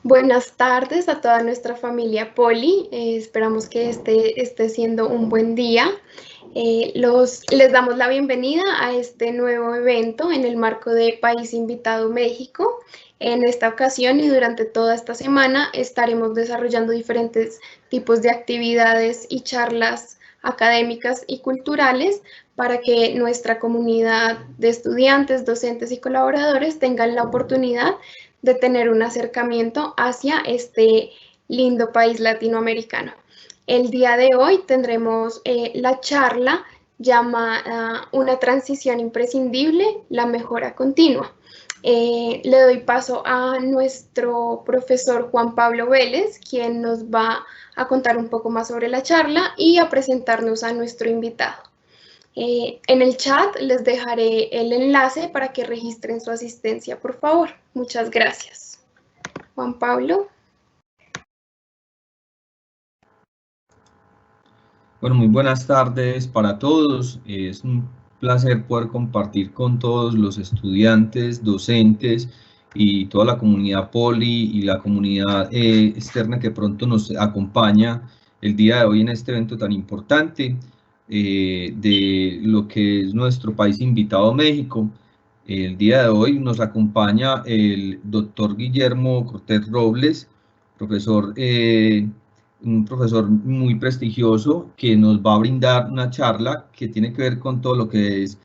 Buenas tardes a toda nuestra familia Poli. Esperamos que este esté siendo un buen día. Les damos la bienvenida a este nuevo evento en el marco de País Invitado México. En esta ocasión y durante toda esta semana estaremos desarrollando diferentes tipos de actividades y charlas académicas y culturales para que nuestra comunidad de estudiantes, docentes y colaboradores tengan la oportunidad de tener un acercamiento hacia este lindo país latinoamericano. El día de hoy tendremos la charla llamada Una transición imprescindible, la mejora continua. Le doy paso a nuestro profesor Juan Pablo Vélez, quien nos va a contar un poco más sobre la charla y a presentarnos a nuestro invitado. En el chat les dejaré el enlace para que registren su asistencia, por favor. Muchas gracias. Juan Pablo. Bueno, muy buenas tardes para todos. Es un placer poder compartir con todos los estudiantes, docentes y toda la comunidad Poli y la comunidad externa que pronto nos acompaña el día de hoy en este evento tan importante de lo que es nuestro país invitado México. El día de hoy nos acompaña el doctor Guillermo Cortés Robles, profesor un profesor muy prestigioso que nos va a brindar una charla que tiene que ver con todo lo que es,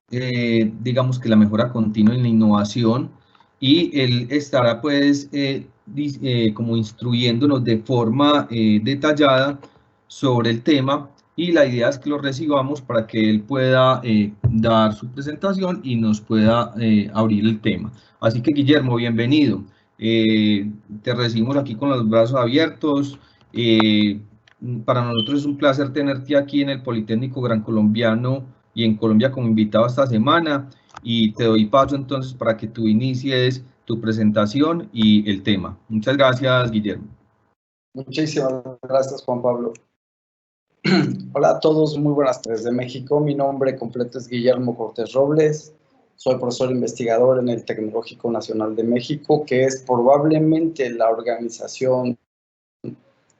digamos que la mejora continua en la innovación, y él estará pues como instruyéndonos de forma detallada sobre el tema, y la idea es que lo recibamos para que él pueda dar su presentación y nos pueda abrir el tema. Así que Guillermo, bienvenido. Te recibimos aquí con los brazos abiertos. Para nosotros es un placer tenerte aquí en el Politécnico Gran Colombiano y en Colombia como invitado esta semana, y te doy paso entonces para que tú inicies tu presentación y el tema. Muchas gracias, Guillermo. Muchísimas gracias, Juan Pablo. Hola a todos, muy buenas tardes de México. Mi nombre completo es Guillermo Cortés Robles. Soy profesor investigador en el Tecnológico Nacional de México, que es probablemente la organización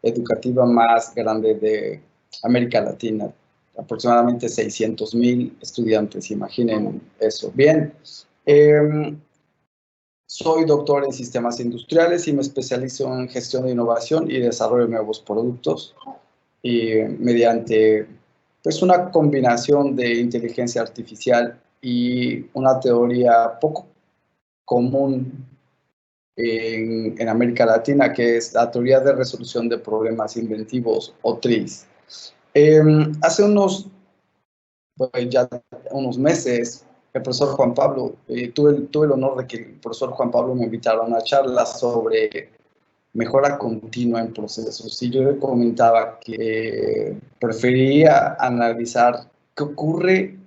educativa más grande de América Latina. Aproximadamente 600,000 estudiantes, imaginen eso. Bien, soy doctor en sistemas industriales y me especializo en gestión de innovación y desarrollo de nuevos productos, y mediante pues una combinación de inteligencia artificial y una teoría poco común en América Latina, que es la teoría de resolución de problemas inventivos, o TRIZ. Hace ya unos meses, el profesor Juan Pablo, tuve el honor de que el profesor Juan Pablo me invitara a una charla sobre mejora continua en procesos, y yo le comentaba que prefería analizar qué ocurre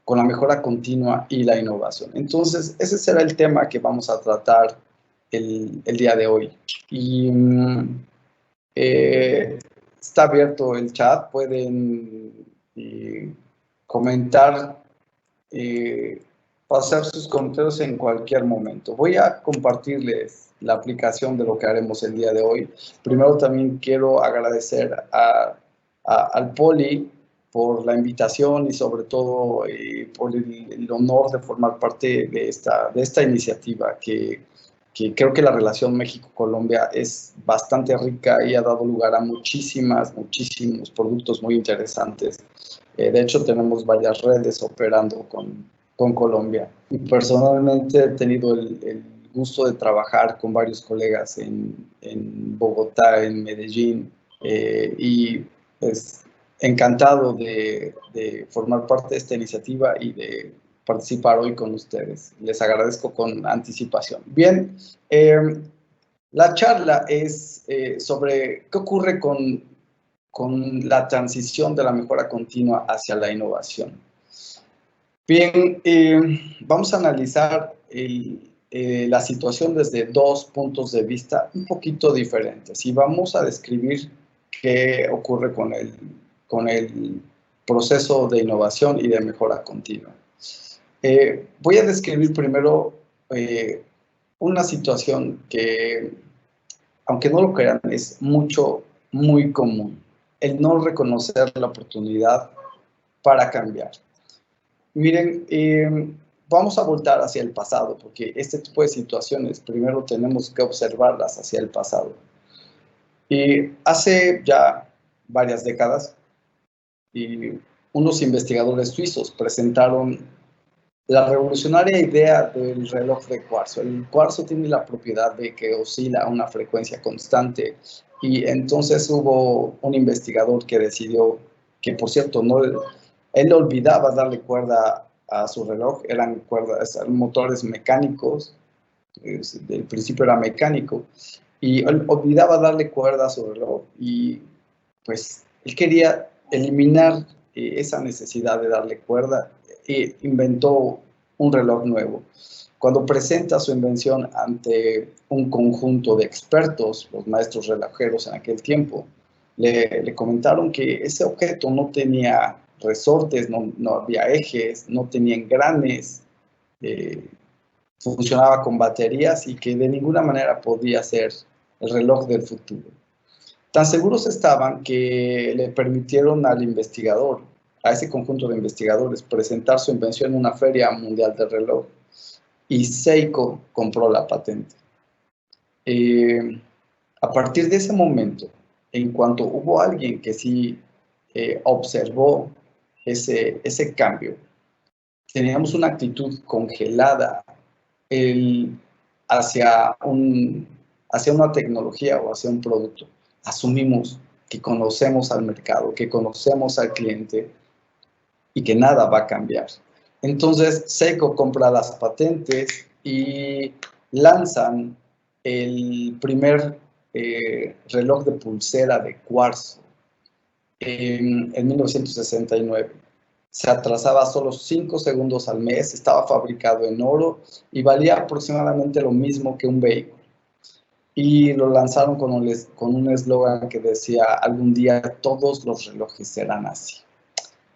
con la mejora continua y la innovación. Entonces, ese será el tema que vamos a tratar el día de hoy. Y está abierto el chat, pueden comentar, pasar sus comentarios en cualquier momento. Voy a compartirles la aplicación de lo que haremos el día de hoy. Primero también quiero agradecer al Poli por la invitación y sobre todo por el honor de formar parte de esta iniciativa que creo que la relación México-Colombia es bastante rica y ha dado lugar a muchísimos productos muy interesantes. De hecho, tenemos varias redes operando con Colombia. Y personalmente he tenido el gusto de trabajar con varios colegas en Bogotá, en Medellín, y pues encantado de formar parte de esta iniciativa y de participar hoy con ustedes. Les agradezco con anticipación. Bien, la charla es sobre qué ocurre con la transición de la mejora continua hacia la innovación. Bien, vamos a analizar la situación desde dos puntos de vista un poquito diferentes, y vamos a describir qué ocurre con el proceso de innovación y de mejora continua. Voy a describir primero una situación que, aunque no lo crean, es muy común. El no reconocer la oportunidad para cambiar. Miren, vamos a voltar hacia el pasado, porque este tipo de situaciones primero tenemos que observarlas hacia el pasado. Hace ya varias décadas, unos investigadores suizos presentaron la revolucionaria idea del reloj de cuarzo. El cuarzo tiene la propiedad de que oscila a una frecuencia constante, y entonces hubo un investigador que decidió que, por cierto, él olvidaba darle cuerda a su reloj, eran motores mecánicos, el principio era mecánico, y él olvidaba darle cuerda a su reloj, y pues él quería eliminar esa necesidad de darle cuerda, e inventó un reloj nuevo. Cuando presenta su invención ante un conjunto de expertos, los maestros relojeros en aquel tiempo, le comentaron que ese objeto no tenía resortes, no había ejes, no tenía engranes, funcionaba con baterías y que de ninguna manera podía ser el reloj del futuro. Tan seguros estaban que le permitieron al investigador, a ese conjunto de investigadores, presentar su invención en una feria mundial de reloj, y Seiko compró la patente. A partir de ese momento, en cuanto hubo alguien que sí observó ese cambio, teníamos una actitud congelada hacia una tecnología o hacia un producto. Asumimos que conocemos al mercado, que conocemos al cliente y que nada va a cambiar. Entonces, Seiko compra las patentes y lanzan el primer reloj de pulsera de cuarzo en 1969. Se atrasaba solo 5 segundos al mes, estaba fabricado en oro y valía aproximadamente lo mismo que un vehículo. Y lo lanzaron con un eslogan que decía: algún día todos los relojes serán así.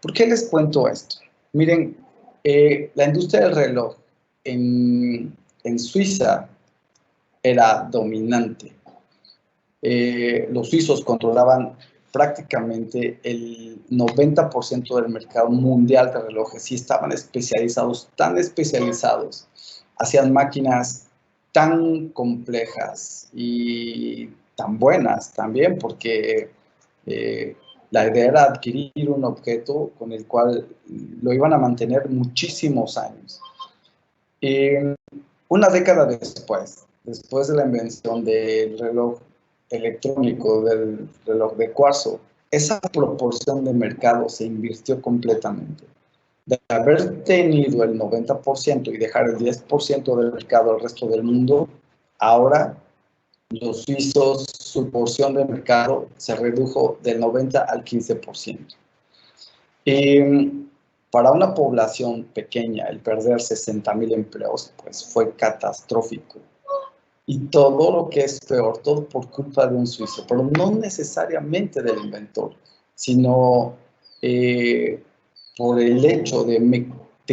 ¿Por qué les cuento esto? Miren, la industria del reloj en Suiza era dominante. Los suizos controlaban prácticamente el 90% del mercado mundial de relojes y estaban especializados, tan especializados, hacían máquinas tan complejas y tan buenas también, porque la idea era adquirir un objeto con el cual lo iban a mantener muchísimos años. Una década después de la invención del reloj electrónico, del reloj de cuarzo, esa proporción de mercado se invirtió completamente. De haber tenido el 90% y dejar el 10% del mercado al resto del mundo, ahora los suizos, su porción de mercado se redujo del 90 al 15%. Para una población pequeña, el perder 60,000 empleos pues fue catastrófico. Y todo lo que es peor, todo por culpa de un suizo, pero no necesariamente del inventor, sino por el hecho de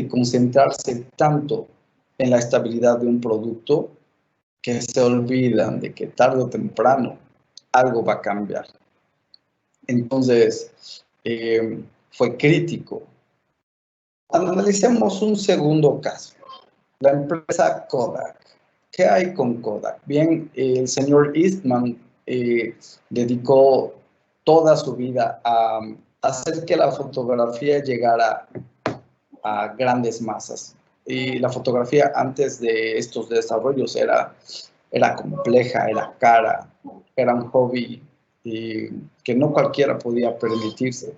concentrarse tanto en la estabilidad de un producto que se olvidan de que tarde o temprano algo va a cambiar. Entonces, fue crítico. Analicemos un segundo caso, la empresa Kodak. ¿Qué hay con Kodak? Bien, el señor Eastman dedicó toda su vida a hacer que la fotografía llegara a grandes masas. Y la fotografía antes de estos desarrollos era compleja, era cara, era un hobby que no cualquiera podía permitirse.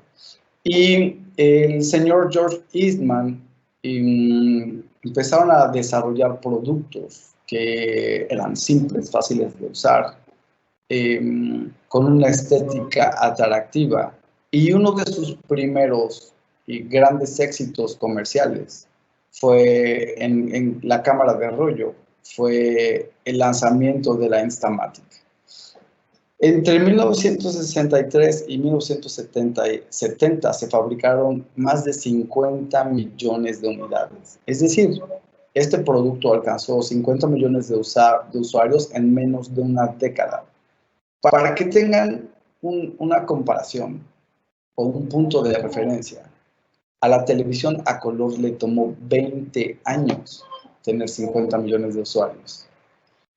Y el señor George Eastman empezaron a desarrollar productos que eran simples, fáciles de usar, con una estética atractiva. Y uno de sus primeros y grandes éxitos comerciales fue en la cámara de rollo, fue el lanzamiento de la Instamatic. Entre 1963 y 1970 se fabricaron más de 50 millones de unidades. Es decir, Este producto alcanzó 50 millones de usuarios en menos de una década. Para que tengan una comparación o un punto de referencia, a la televisión a color le tomó 20 años tener 50 millones de usuarios.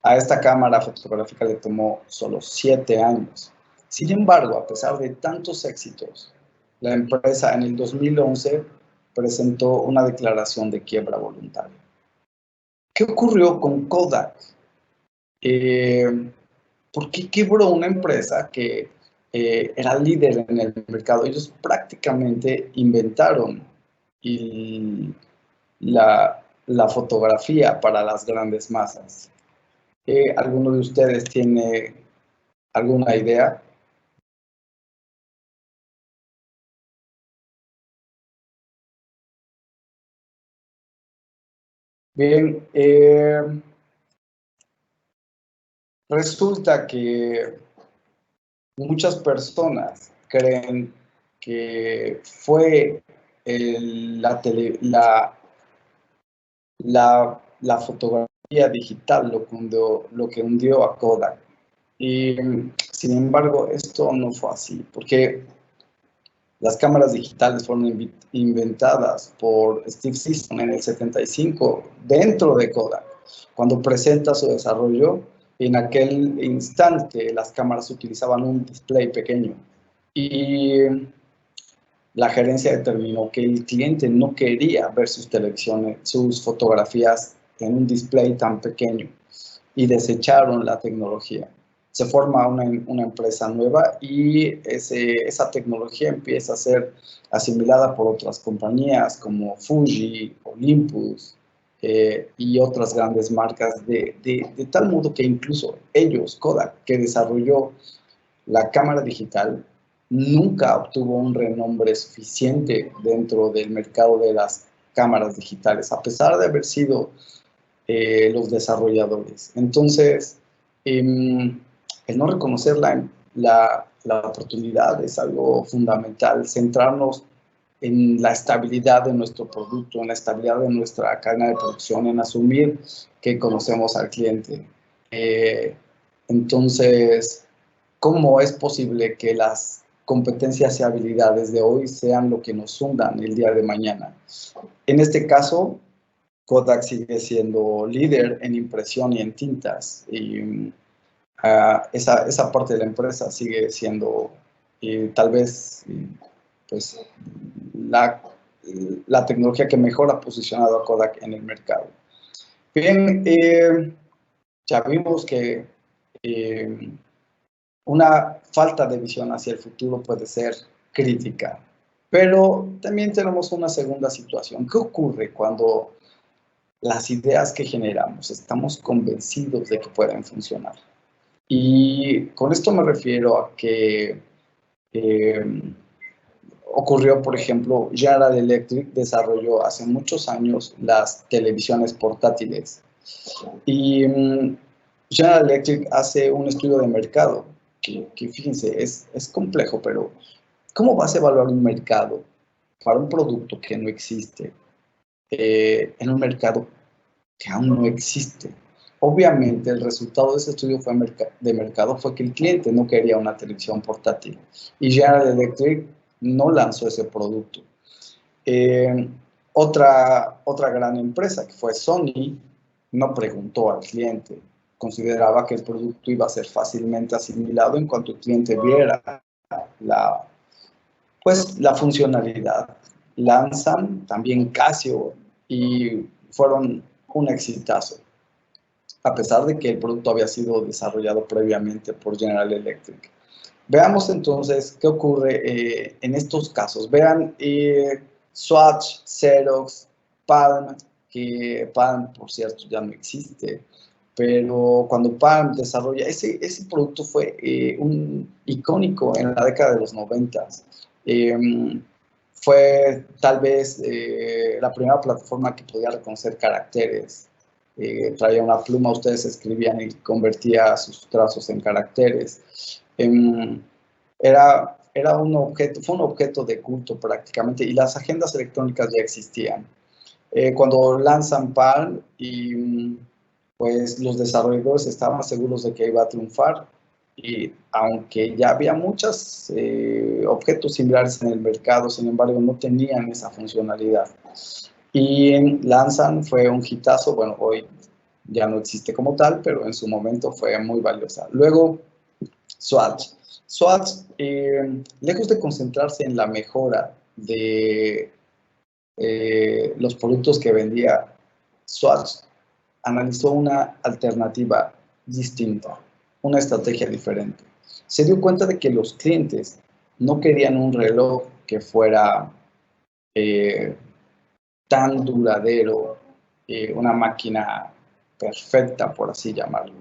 A esta cámara fotográfica le tomó solo 7 años. Sin embargo, a pesar de tantos éxitos, la empresa en el 2011 presentó una declaración de quiebra voluntaria. ¿Qué ocurrió con Kodak? ¿Por qué quebró una empresa que era líder en el mercado? Ellos prácticamente inventaron la fotografía para las grandes masas. ¿Alguno de ustedes tiene alguna idea? Bien, resulta que muchas personas creen que fue la fotografía digital lo que hundió a Kodak. Y sin embargo, esto no fue así, porque las cámaras digitales fueron inventadas por Steve Sisson en el 75 dentro de Kodak. Cuando presenta su desarrollo, en aquel instante las cámaras utilizaban un display pequeño y la gerencia determinó que el cliente no quería ver sus fotografías en un display tan pequeño y desecharon la tecnología. Se forma una empresa nueva y esa tecnología empieza a ser asimilada por otras compañías como Fuji, Olympus y otras grandes marcas de tal modo que incluso ellos, Kodak, que desarrolló la cámara digital, nunca obtuvo un renombre suficiente dentro del mercado de las cámaras digitales, a pesar de haber sido los desarrolladores. Entonces, el no reconocer la oportunidad es algo fundamental, centrarnos en la estabilidad de nuestro producto, en la estabilidad de nuestra cadena de producción, en asumir que conocemos al cliente. Entonces, ¿cómo es posible que las competencias y habilidades de hoy sean lo que nos hundan el día de mañana? En este caso, Kodak sigue siendo líder en impresión y en tintas. Y esa parte de la empresa sigue siendo tal vez pues, la tecnología que mejor ha posicionado a Kodak en el mercado. Bien, ya vimos que una falta de visión hacia el futuro puede ser crítica, pero también tenemos una segunda situación. ¿Qué ocurre cuando las ideas que generamos estamos convencidos de que pueden funcionar? Y con esto me refiero a que ocurrió, por ejemplo, General Electric desarrolló hace muchos años las televisiones portátiles. Y General Electric hace un estudio de mercado que fíjense, es complejo, pero ¿cómo vas a evaluar un mercado para un producto que no existe en un mercado que aún no existe? Obviamente, el resultado de ese estudio de mercado fue que el cliente no quería una televisión portátil y General Electric no lanzó ese producto. Otra gran empresa, que fue Sony, no preguntó al cliente. Consideraba que el producto iba a ser fácilmente asimilado en cuanto el cliente viera la funcionalidad. Lanzan también Casio y fueron un exitazo, a pesar de que el producto había sido desarrollado previamente por General Electric. Veamos entonces qué ocurre en estos casos. Vean Swatch, Xerox, Palm, que Palm, por cierto, ya no existe, pero cuando Palm desarrolla, ese producto fue un icónico en la década de los 90. Fue tal vez la primera plataforma que podía reconocer caracteres. Traía una pluma, ustedes escribían y convertía sus trazos en caracteres. Fue un objeto de culto prácticamente, y las agendas electrónicas ya existían. Cuando lanzan Palm y pues los desarrolladores estaban seguros de que iba a triunfar, y aunque ya había muchos objetos similares en el mercado, sin embargo no tenían esa funcionalidad. Y lanzan, fue un hitazo, bueno, hoy ya no existe como tal, pero en su momento fue muy valiosa. Luego, Swatch. Swatch, lejos de concentrarse en la mejora de los productos que vendía, Swatch analizó una alternativa distinta, una estrategia diferente. Se dio cuenta de que los clientes no querían un reloj que fuera tan duradero, una máquina perfecta, por así llamarlo.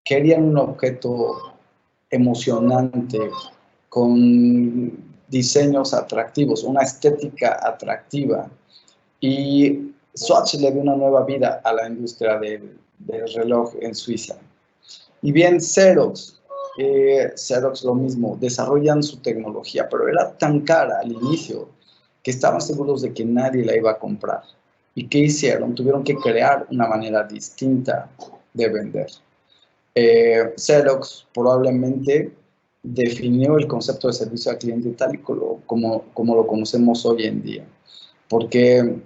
Querían un objeto emocionante, con diseños atractivos, una estética atractiva. Y Swatch le dio una nueva vida a la industria del reloj en Suiza. Y bien, Xerox lo mismo, desarrollan su tecnología, pero era tan cara al inicio que estaban seguros de que nadie la iba a comprar. ¿Y qué hicieron? Tuvieron que crear una manera distinta de vender. Xerox probablemente definió el concepto de servicio al cliente tal y como lo conocemos hoy en día, porque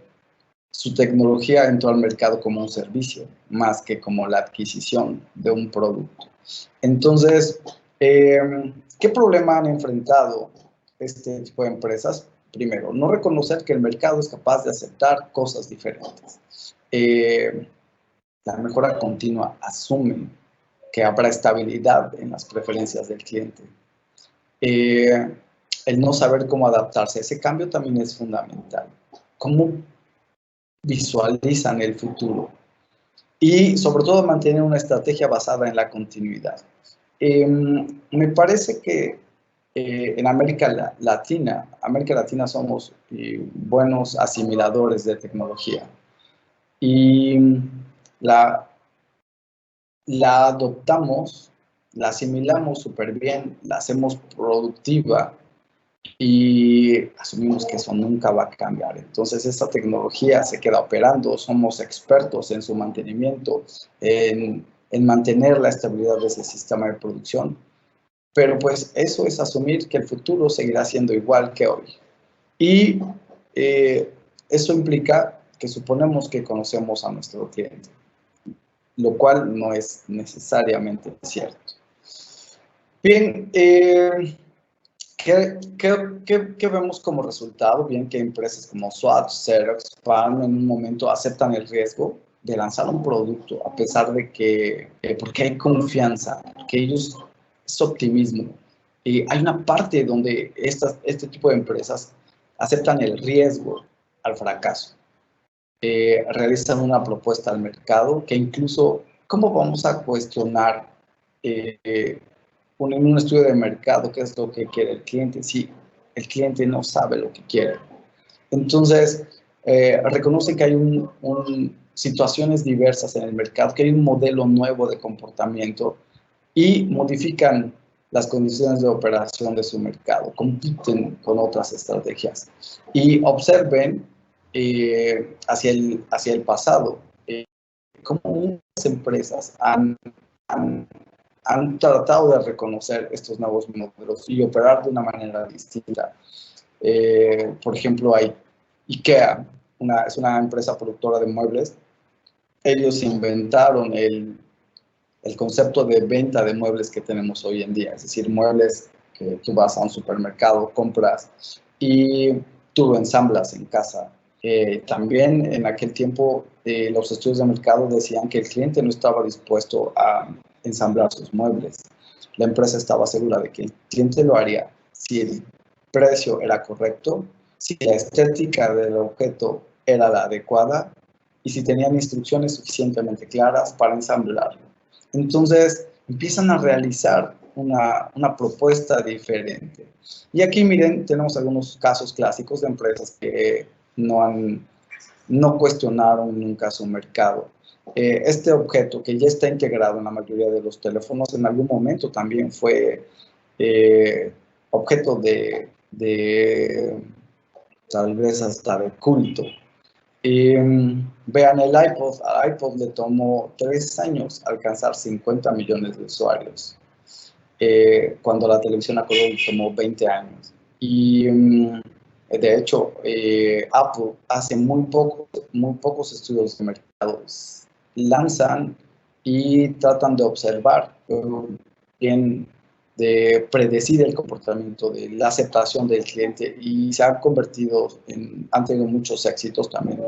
su tecnología entró al mercado como un servicio, más que como la adquisición de un producto. Entonces, ¿qué problema han enfrentado este tipo de empresas? Primero, no reconocer que el mercado es capaz de aceptar cosas diferentes. La mejora continua asume que habrá estabilidad en las preferencias del cliente. El no saber cómo adaptarse a ese cambio también es fundamental. ¿Cómo visualizan el futuro? Y sobre todo mantener una estrategia basada en la continuidad. Me parece que en América Latina somos buenos asimiladores de tecnología y la adoptamos, la asimilamos súper bien, la hacemos productiva y asumimos que eso nunca va a cambiar. Entonces esta tecnología se queda operando, somos expertos en su mantenimiento, en mantener la estabilidad de ese sistema de producción, pero pues eso es asumir que el futuro seguirá siendo igual que hoy. Y eso implica que suponemos que conocemos a nuestro cliente, lo cual no es necesariamente cierto. Bien, ¿qué vemos como resultado? Bien, que empresas como Swatch, Xerox, Palm en un momento aceptan el riesgo de lanzar un producto a pesar de que, porque hay confianza, que ellos, es optimismo. Hay una parte donde este tipo de empresas aceptan el riesgo al fracaso. Realizan una propuesta al mercado que incluso, ¿cómo vamos a cuestionar en un estudio de mercado qué es lo que quiere el cliente si el cliente no sabe lo que quiere? Entonces, reconocen que hay situaciones diversas en el mercado, que hay un modelo nuevo de comportamiento y modifican las condiciones de operación de su mercado, compiten con otras estrategias y observen hacia el pasado cómo muchas empresas han tratado de reconocer estos nuevos modelos y operar de una manera distinta. Por ejemplo, hay IKEA, es una empresa productora de muebles. Ellos inventaron el concepto de venta de muebles que tenemos hoy en día, es decir, muebles que tú vas a un supermercado, compras y tú lo ensamblas en casa. También en aquel tiempo los estudios de mercado decían que el cliente no estaba dispuesto a ensamblar sus muebles. La empresa estaba segura de que el cliente lo haría si el precio era correcto, si la estética del objeto era la adecuada y si tenían instrucciones suficientemente claras para ensamblarlo. Entonces empiezan a realizar una propuesta diferente. Y aquí miren, tenemos algunos casos clásicos de empresas que no cuestionaron nunca su mercado. Este objeto que ya está integrado en la mayoría de los teléfonos en algún momento también fue objeto de tal vez hasta de culto. Vean el iPod. Al iPod le tomó 3 años alcanzar 50 millones de usuarios, cuando la televisión a color tomó 20 años. Y de hecho, Apple hace muy pocos estudios de mercado. Lanzan y tratan de observar bien, de predecir el comportamiento, de la aceptación del cliente, y se han han tenido muchos éxitos, también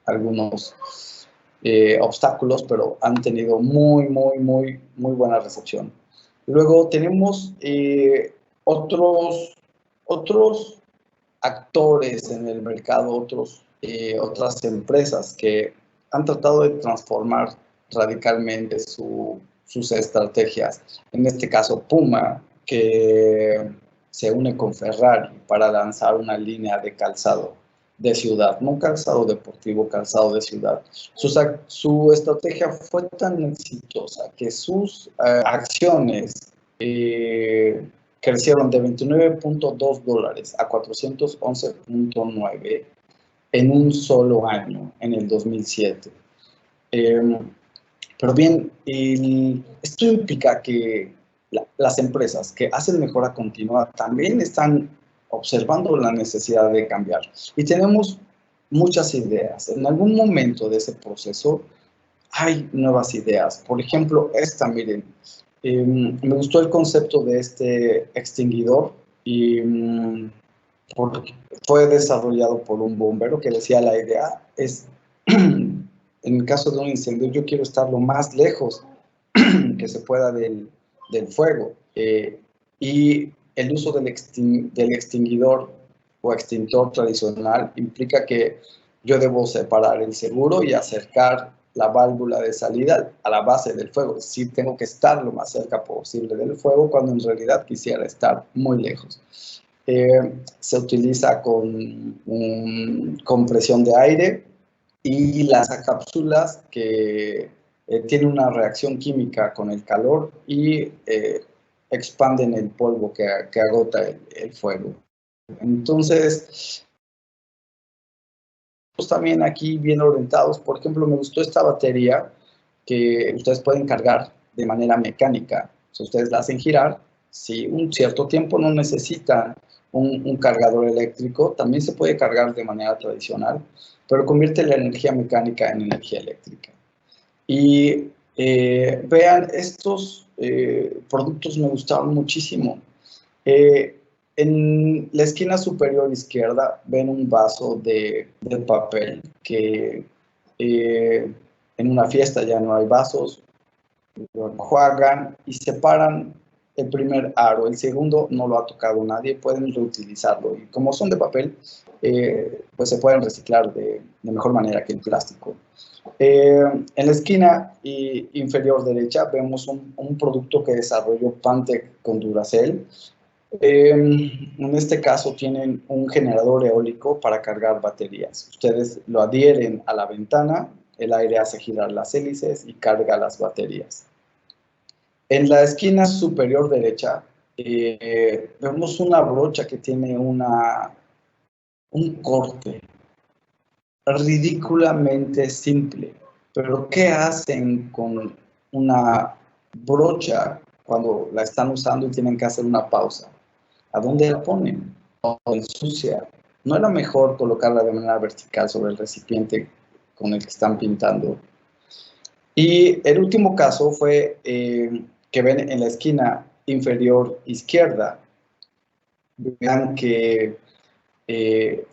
algunos obstáculos, pero han tenido muy buena recepción. Luego tenemos otros actores en el mercado, otras empresas que han tratado de transformar radicalmente sus estrategias. En este caso, Puma, que se une con Ferrari para lanzar una línea de calzado de ciudad, no calzado deportivo, calzado de ciudad. Su estrategia fue tan exitosa que sus acciones crecieron de $29.2 a $411.9 en un solo año, en el 2007. Pero bien, esto implica que las empresas que hacen mejora continua también están observando la necesidad de cambiar. Y tenemos muchas ideas. En algún momento de ese proceso hay nuevas ideas. Por ejemplo, miren, me gustó el concepto de este extinguidor, y fue desarrollado por un bombero que decía: la idea es, en el caso de un incendio, yo quiero estar lo más lejos que se pueda del fuego, y el uso del extinguidor o extintor tradicional implica que yo debo separar el seguro y acercar la válvula de salida a la base del fuego. Sí, tengo que estar lo más cerca posible del fuego, cuando en realidad quisiera estar muy lejos. Se utiliza con compresión de aire, y las cápsulas que tienen una reacción química con el calor y expanden el polvo que agota el fuego. Entonces, también aquí bien orientados. Por ejemplo, me gustó esta batería que ustedes pueden cargar de manera mecánica. Si ustedes la hacen girar, si un cierto tiempo no necesitan un cargador eléctrico, también se puede cargar de manera tradicional, pero convierte la energía mecánica en energía eléctrica. Y vean, estos productos me gustaron muchísimo. En la esquina superior izquierda ven un vaso de papel que en una fiesta ya no hay vasos, lo enjuagan y separan el primer aro. El segundo no lo ha tocado nadie, pueden reutilizarlo. Y como son de papel, pues se pueden reciclar de mejor manera que el plástico. En la esquina inferior derecha vemos un producto que desarrolló Pantec con Duracell. En este caso tienen un generador eólico para cargar baterías. Ustedes lo adhieren a la ventana, el aire hace girar las hélices y carga las baterías. En la esquina superior derecha vemos una brocha que tiene un corte ridículamente simple. Pero ¿qué hacen con una brocha cuando la están usando y tienen que hacer una pausa? ¿A dónde la ponen? ¿O ensucia? ¿No era mejor colocarla de manera vertical sobre el recipiente con el que están pintando? Y el último caso fue que ven en la esquina inferior izquierda. Vean que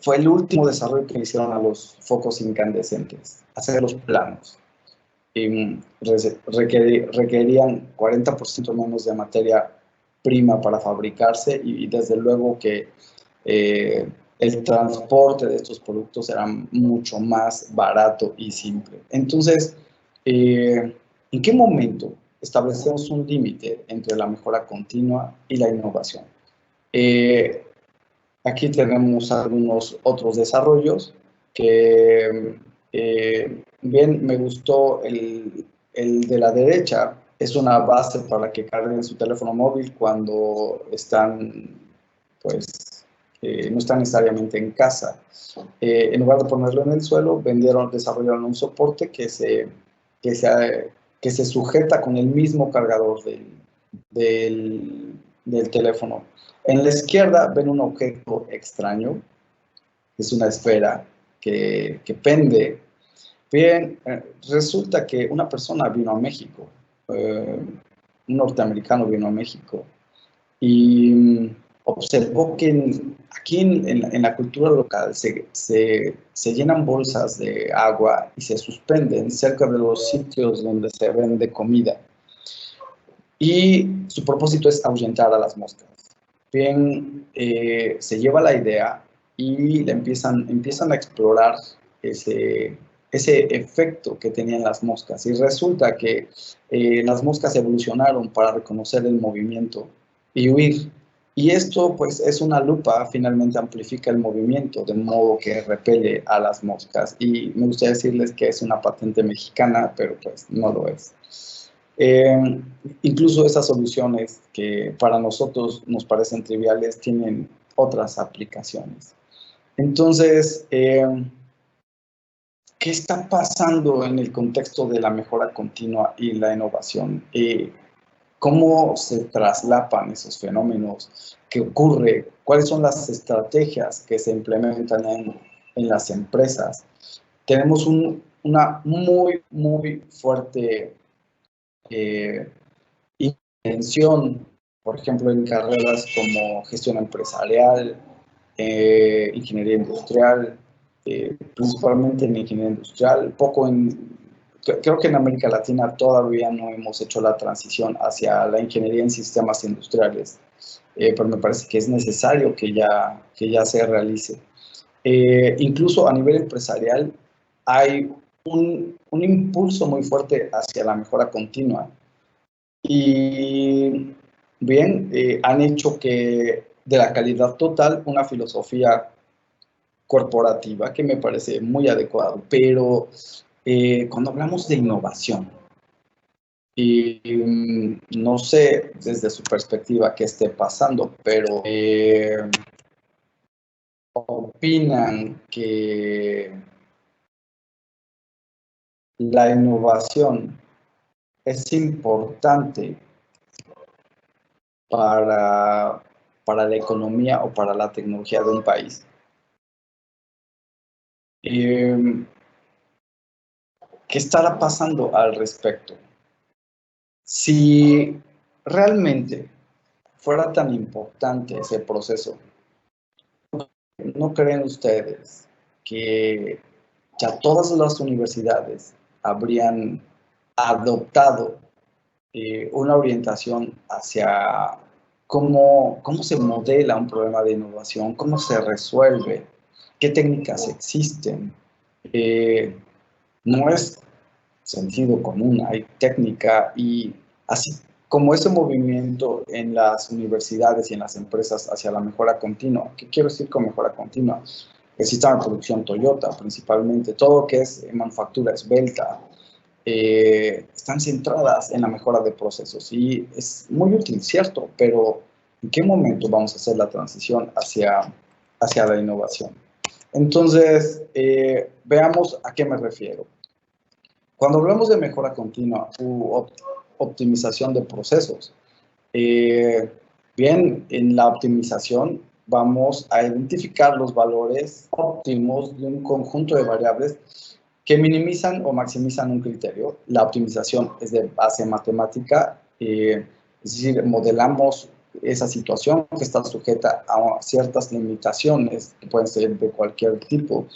fue el último desarrollo que hicieron a los focos incandescentes, hacerlos planos. Requerían 40% menos de materia prima para fabricarse, y desde luego que el transporte de estos productos era mucho más barato y simple. Entonces, ¿en qué momento establecemos un límite entre la mejora continua y la innovación? Aquí tenemos algunos otros desarrollos que bien, me gustó el de la derecha. Es una base para que carguen su teléfono móvil cuando están, pues, no está necesariamente en casa. En lugar de ponerlo en el suelo, desarrollaron un soporte que se sujeta con el mismo cargador del teléfono. En la izquierda ven un objeto extraño, es una esfera que pende. Bien, resulta que una persona vino a México, un norteamericano vino a México y observó que aquí en la cultura local se llenan bolsas de agua y se suspenden cerca de los sitios donde se vende comida. Y su propósito es ahuyentar a las moscas. Bien, se lleva la idea y empiezan a explorar ese efecto que tenían las moscas. Y resulta que las moscas evolucionaron para reconocer el movimiento y huir. Y esto, pues, es una lupa, finalmente amplifica el movimiento, de modo que repele a las moscas. Y me gustaría decirles que es una patente mexicana, pero pues no lo es. Incluso esas soluciones que para nosotros nos parecen triviales tienen otras aplicaciones. Entonces, ¿qué está pasando en el contexto de la mejora continua y la innovación? ¿Cómo se traslapan esos fenómenos? ¿Qué ocurre? ¿Cuáles son las estrategias que se implementan en las empresas? Tenemos una muy, muy fuerte intención, por ejemplo, en carreras como gestión empresarial, ingeniería industrial, principalmente en ingeniería industrial, creo que en América Latina todavía no hemos hecho la transición hacia la ingeniería en sistemas industriales, pero me parece que es necesario que ya se realice. Incluso a nivel empresarial hay un impulso muy fuerte hacia la mejora continua. Y bien, han hecho que de la calidad total una filosofía corporativa que me parece muy adecuado. Pero cuando hablamos de innovación, y no sé desde su perspectiva qué esté pasando, pero opinan que la innovación es importante para la economía o para la tecnología de un país. ¿Qué estará pasando al respecto? Si realmente fuera tan importante ese proceso, ¿no creen ustedes que ya todas las universidades habrían adoptado una orientación hacia cómo se modela un problema de innovación, cómo se resuelve, qué técnicas existen? No es sentido común, hay técnica, y así como ese movimiento en las universidades y en las empresas hacia la mejora continua. ¿Qué quiero decir con mejora continua? El sistema de producción Toyota, principalmente, todo lo que es manufactura esbelta, están centradas en la mejora de procesos, y es muy útil, cierto, pero ¿en qué momento vamos a hacer la transición hacia la innovación? Entonces, veamos a qué me refiero. Cuando hablamos de mejora continua u optimización de procesos, bien, en la optimización vamos a identificar los valores óptimos de un conjunto de variables que minimizan o maximizan un criterio. La optimización es de base matemática, es decir, modelamos esa situación que está sujeta a ciertas limitaciones que pueden ser de cualquier tipo,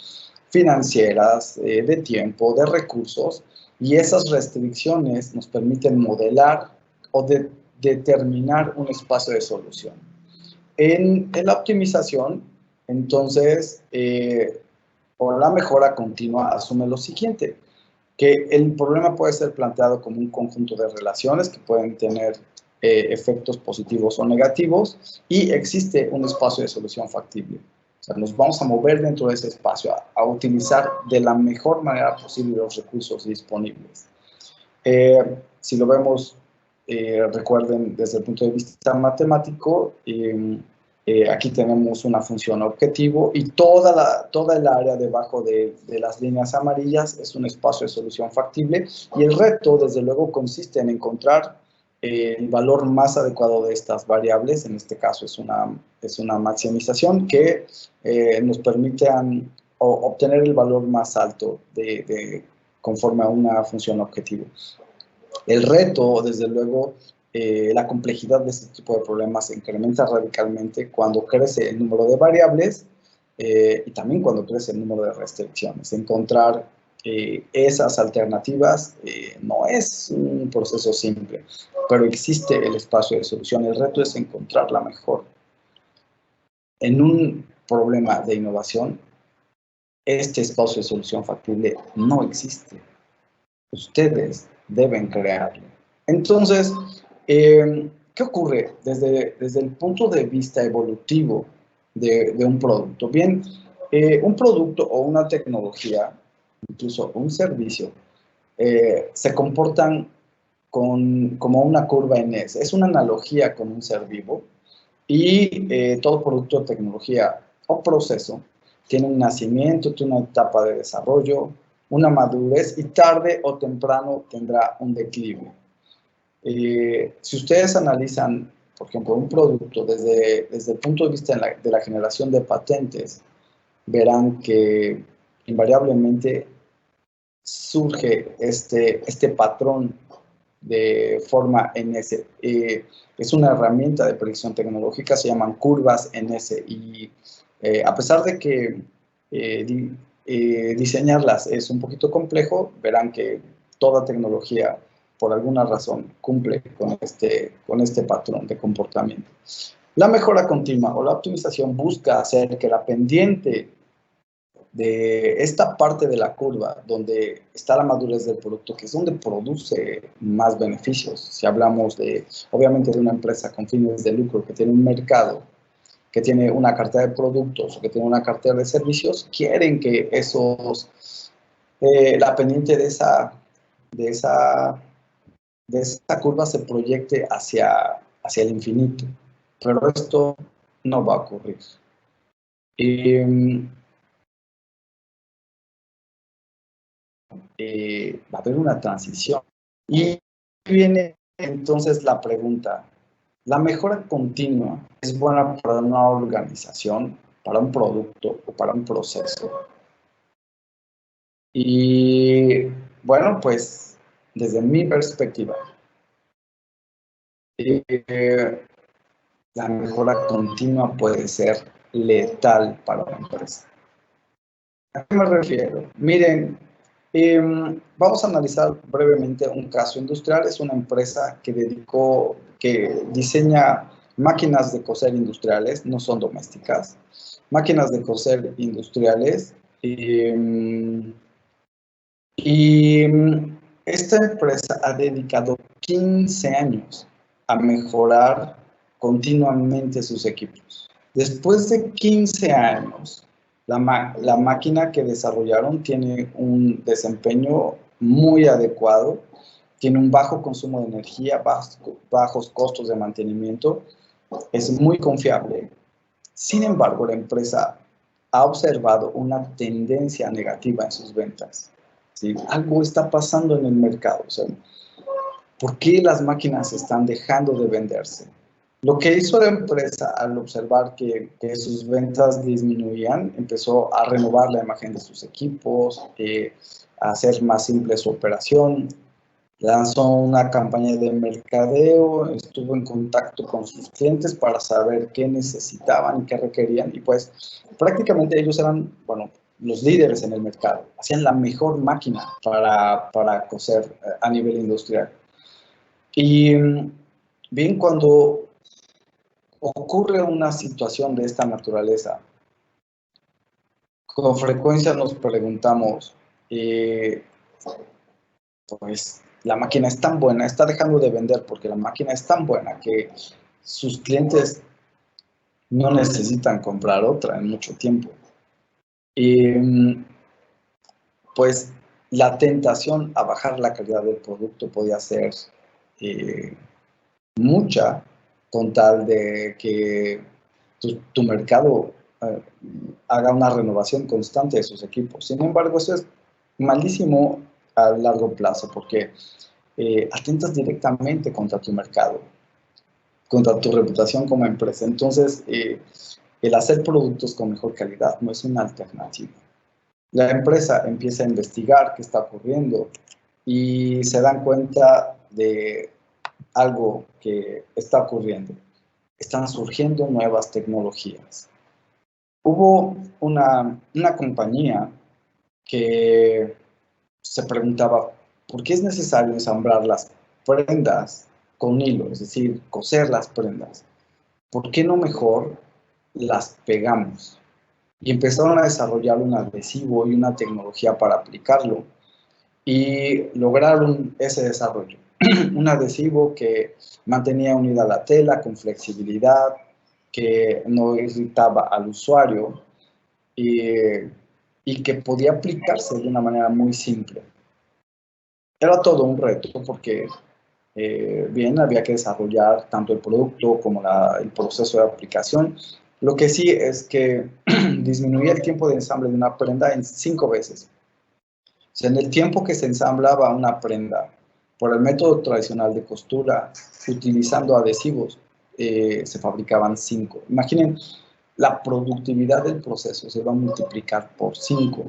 financieras, de tiempo, de recursos, y esas restricciones nos permiten modelar o determinar un espacio de solución. En la optimización, entonces, o la mejora continua asume lo siguiente, que el problema puede ser planteado como un conjunto de relaciones que pueden tener efectos positivos o negativos, y existe un espacio de solución factible. O sea, nos vamos a mover dentro de ese espacio a utilizar de la mejor manera posible los recursos disponibles. Si lo vemos, recuerden, desde el punto de vista matemático, Aquí tenemos una función objetivo y toda el área debajo de las líneas amarillas es un espacio de solución factible, y el reto, desde luego, consiste en encontrar el valor más adecuado de estas variables. En este caso es una maximización que nos permite obtener el valor más alto conforme a una función objetivo. El reto, desde luego, la complejidad de este tipo de problemas se incrementa radicalmente cuando crece el número de variables y también cuando crece el número de restricciones. Encontrar esas alternativas no es un proceso simple, pero existe el espacio de solución. El reto es encontrar la mejor. En un problema de innovación, este espacio de solución factible no existe. Ustedes deben crearlo. Entonces, ¿qué ocurre desde el punto de vista evolutivo de un producto? Bien, un producto o una tecnología, incluso un servicio, se comportan como una curva en S. Es una analogía con un ser vivo, y todo producto de tecnología o proceso tiene un nacimiento, tiene una etapa de desarrollo, una madurez, y tarde o temprano tendrá un declive. Si ustedes analizan, por ejemplo, un producto desde el punto de vista de la generación de patentes, verán que invariablemente surge este patrón de forma NS. Es una herramienta de predicción tecnológica, se llaman curvas NS, y a pesar de que diseñarlas es un poquito complejo, verán que toda tecnología, por alguna razón, cumple con este patrón de comportamiento. La mejora continua o la optimización busca hacer que la pendiente de esta parte de la curva, donde está la madurez del producto, que es donde produce más beneficios. Si hablamos obviamente, de una empresa con fines de lucro que tiene un mercado, que tiene una cartera de productos o que tiene una cartera de servicios, quieren que la pendiente de esa curva se proyecte hacia el infinito. Pero esto no va a ocurrir. Va a haber una transición. Y viene entonces la pregunta: ¿la mejora continua es buena para una organización, para un producto o para un proceso? Y bueno, pues desde mi perspectiva, la mejora continua puede ser letal para una empresa. ¿A qué me refiero? Miren, vamos a analizar brevemente un caso industrial. Es una empresa que diseña máquinas de coser industriales, no son domésticas, máquinas de coser industriales. Y esta empresa ha dedicado 15 años a mejorar continuamente sus equipos. Después de 15 años, la máquina que desarrollaron tiene un desempeño muy adecuado, tiene un bajo consumo de energía, bajos costos de mantenimiento, es muy confiable. Sin embargo, la empresa ha observado una tendencia negativa en sus ventas. ¿Sí? Algo está pasando en el mercado. O sea, ¿por qué las máquinas están dejando de venderse? Lo que hizo la empresa al observar que sus ventas disminuían, empezó a renovar la imagen de sus equipos, a hacer más simple su operación. Lanzó una campaña de mercadeo, estuvo en contacto con sus clientes para saber qué necesitaban y qué requerían, y pues prácticamente ellos eran, los líderes en el mercado. Hacían la mejor máquina para coser a nivel industrial. Y bien, cuando ocurre una situación de esta naturaleza, con frecuencia nos preguntamos, pues la máquina es tan buena, está dejando de vender porque la máquina es tan buena que sus clientes no necesitan comprar otra en mucho tiempo. Y pues la tentación a bajar la calidad del producto podía ser mucha, con tal de que tu mercado haga una renovación constante de sus equipos. Sin embargo, eso es malísimo a largo plazo porque atentas directamente contra tu mercado, contra tu reputación como empresa. Entonces, el hacer productos con mejor calidad no es una alternativa. La empresa empieza a investigar qué está ocurriendo y se dan cuenta de algo que está ocurriendo. Están surgiendo nuevas tecnologías. Hubo una compañía que se preguntaba por qué es necesario ensamblar las prendas con hilo, es decir, coser las prendas. ¿Por qué no mejor las pegamos? Y empezaron a desarrollar un adhesivo y una tecnología para aplicarlo y lograron ese desarrollo. Un adhesivo que mantenía unida la tela con flexibilidad, que no irritaba al usuario y que podía aplicarse de una manera muy simple. Era todo un reto porque, bien, había que desarrollar tanto el producto como el proceso de aplicación. Lo que sí es que disminuía el tiempo de ensamble de una prenda en 5 veces. O sea, en el tiempo que se ensamblaba una prenda por el método tradicional de costura, utilizando adhesivos, se fabricaban 5. Imaginen, la productividad del proceso se va a multiplicar por 5.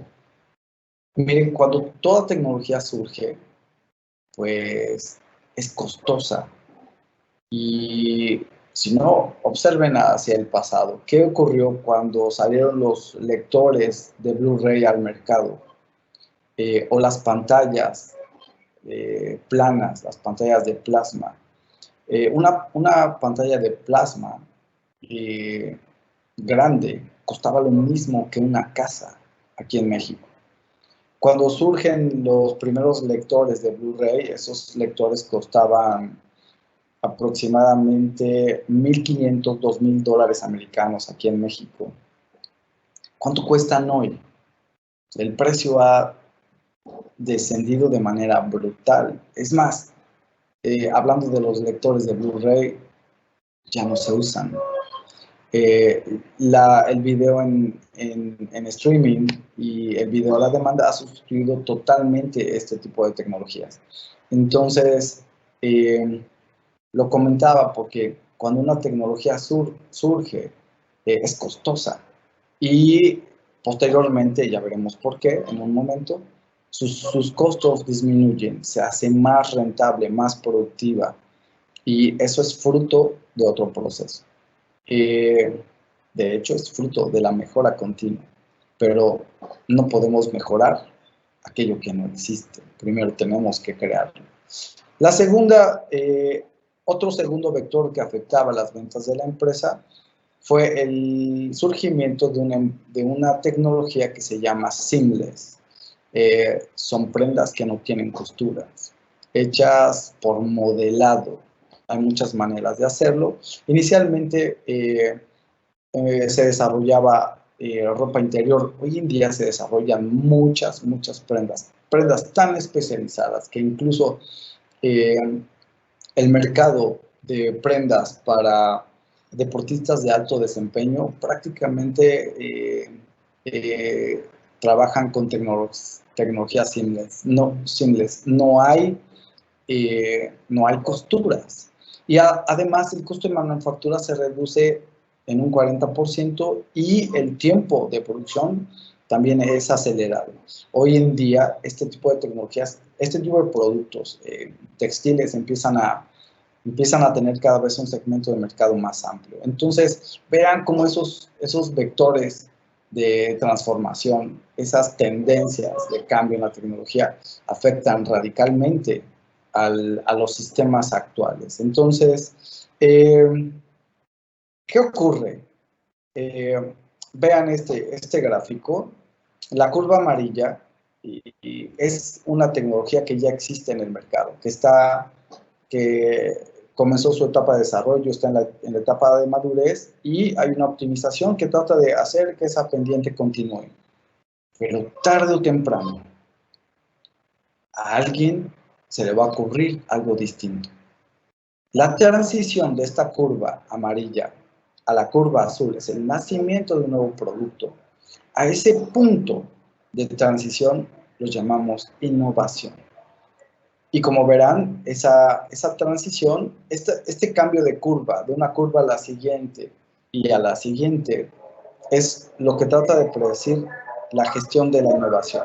Miren, cuando toda tecnología surge, pues es costosa. Y si no, observen hacia el pasado. ¿Qué ocurrió cuando salieron los lectores de Blu-ray al mercado? O las pantallas planas, las pantallas de plasma. Una pantalla de plasma grande costaba lo mismo que una casa aquí en México. Cuando surgen los primeros lectores de Blu-ray, esos lectores costaban aproximadamente $1,500, $2,000 americanos aquí en México. ¿Cuánto cuestan hoy? El precio ha descendido de manera brutal. Es más, hablando de los lectores de Blu-ray, ya no se usan. El video en streaming y el video a la demanda ha sustituido totalmente este tipo de tecnologías. Entonces, lo comentaba porque cuando una tecnología surge, es costosa y posteriormente, ya veremos por qué en un momento, sus costos disminuyen, se hace más rentable, más productiva y eso es fruto de otro proceso. De hecho, es fruto de la mejora continua, pero no podemos mejorar aquello que no existe. Primero tenemos que crearlo. La segunda, otro segundo vector que afectaba las ventas de la empresa fue el surgimiento de una tecnología que se llama seamless. Son prendas que no tienen costuras, hechas por modelado. Hay muchas maneras de hacerlo. Inicialmente se desarrollaba ropa interior. Hoy en día se desarrollan muchas prendas tan especializadas que incluso el mercado de prendas para deportistas de alto desempeño prácticamente trabajan con tecnología seamless. No hay costuras. Y además el costo de manufactura se reduce en un 40% y el tiempo de producción también es acelerado. Hoy en día este tipo de tecnologías, este tipo de productos textiles empiezan a tener cada vez un segmento de mercado más amplio. Entonces, vean cómo esos vectores de transformación, esas tendencias de cambio en la tecnología afectan radicalmente a los sistemas actuales. Entonces, ¿qué ocurre? Vean este gráfico. La curva amarilla es una tecnología que ya existe en el mercado, que comenzó su etapa de desarrollo, está en la etapa de madurez y hay una optimización que trata de hacer que esa pendiente continúe. Pero tarde o temprano, a alguien se le va a ocurrir algo distinto. La transición de esta curva amarilla a la curva azul, es el nacimiento de un nuevo producto. A ese punto de transición lo llamamos innovación. Y como verán, esa transición, este cambio de curva, de una curva a la siguiente y a la siguiente, es lo que trata de predecir la gestión de la innovación.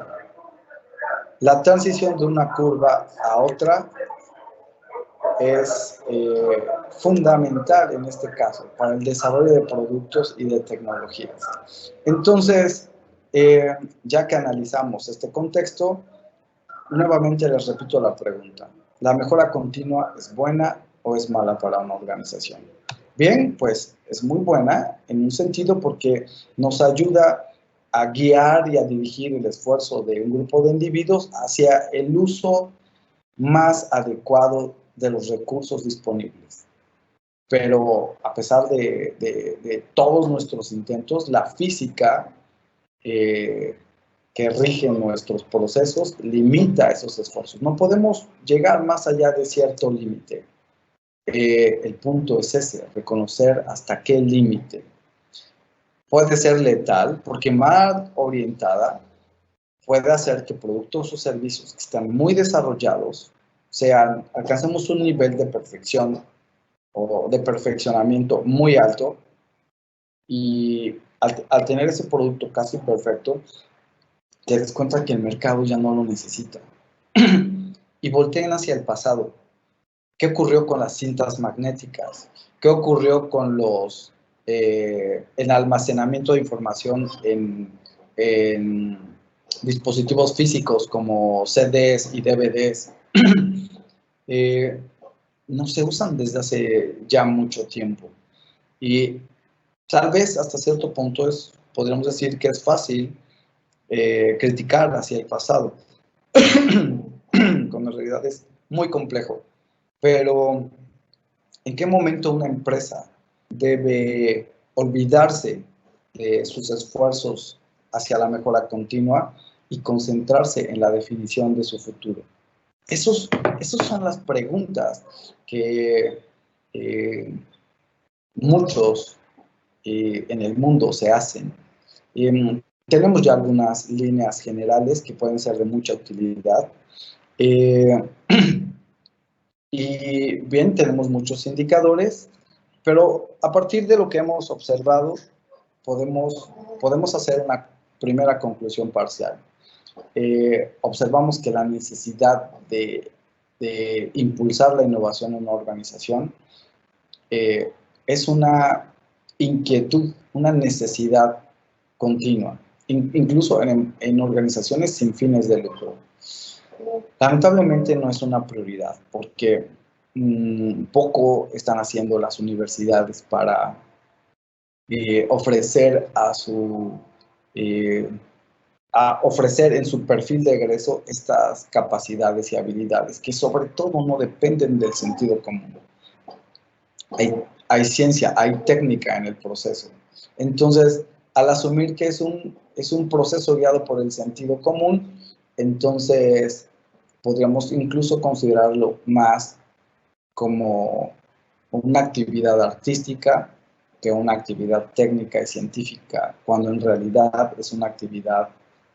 La transición de una curva a otra es fundamental en este caso para el desarrollo de productos y de tecnologías. Entonces, ya que analizamos este contexto, nuevamente les repito la pregunta. ¿La mejora continua es buena o es mala para una organización? Bien, pues es muy buena en un sentido porque nos ayuda a guiar y a dirigir el esfuerzo de un grupo de individuos hacia el uso más adecuado de los recursos disponibles. Pero a pesar de todos nuestros intentos, la física que rige nuestros procesos limita esos esfuerzos. No podemos llegar más allá de cierto límite. El punto es ese, reconocer hasta qué límite. Puede ser letal porque mal orientada puede hacer que productos o servicios que están muy desarrollados alcancemos un nivel de perfección o de perfeccionamiento muy alto y al tener ese producto casi perfecto, te das cuenta que el mercado ya no lo necesita. Y volteen hacia el pasado. ¿Qué ocurrió con las cintas magnéticas? ¿Qué ocurrió con el almacenamiento de información en dispositivos físicos como CDs y DVDs? No se usan desde hace ya mucho tiempo. Y tal vez hasta cierto punto podríamos decir que es fácil criticar hacia el pasado, cuando en realidad es muy complejo. Pero, ¿en qué momento una empresa debe olvidarse de sus esfuerzos hacia la mejora continua y concentrarse en la definición de su futuro? Esas son las preguntas que muchos en el mundo se hacen. Tenemos ya algunas líneas generales que pueden ser de mucha utilidad. Y bien, tenemos muchos indicadores, pero a partir de lo que hemos observado, podemos hacer una primera conclusión parcial. Observamos que la necesidad de impulsar la innovación en una organización es una inquietud, una necesidad continua, incluso en organizaciones sin fines de lucro. Lamentablemente no es una prioridad porque poco están haciendo las universidades para ofrecer ofrecer en su perfil de egreso estas capacidades y habilidades que sobre todo no dependen del sentido común. Hay ciencia, hay técnica en el proceso. Entonces, al asumir que es un proceso guiado por el sentido común, entonces podríamos incluso considerarlo más como una actividad artística que una actividad técnica y científica, cuando en realidad es una actividad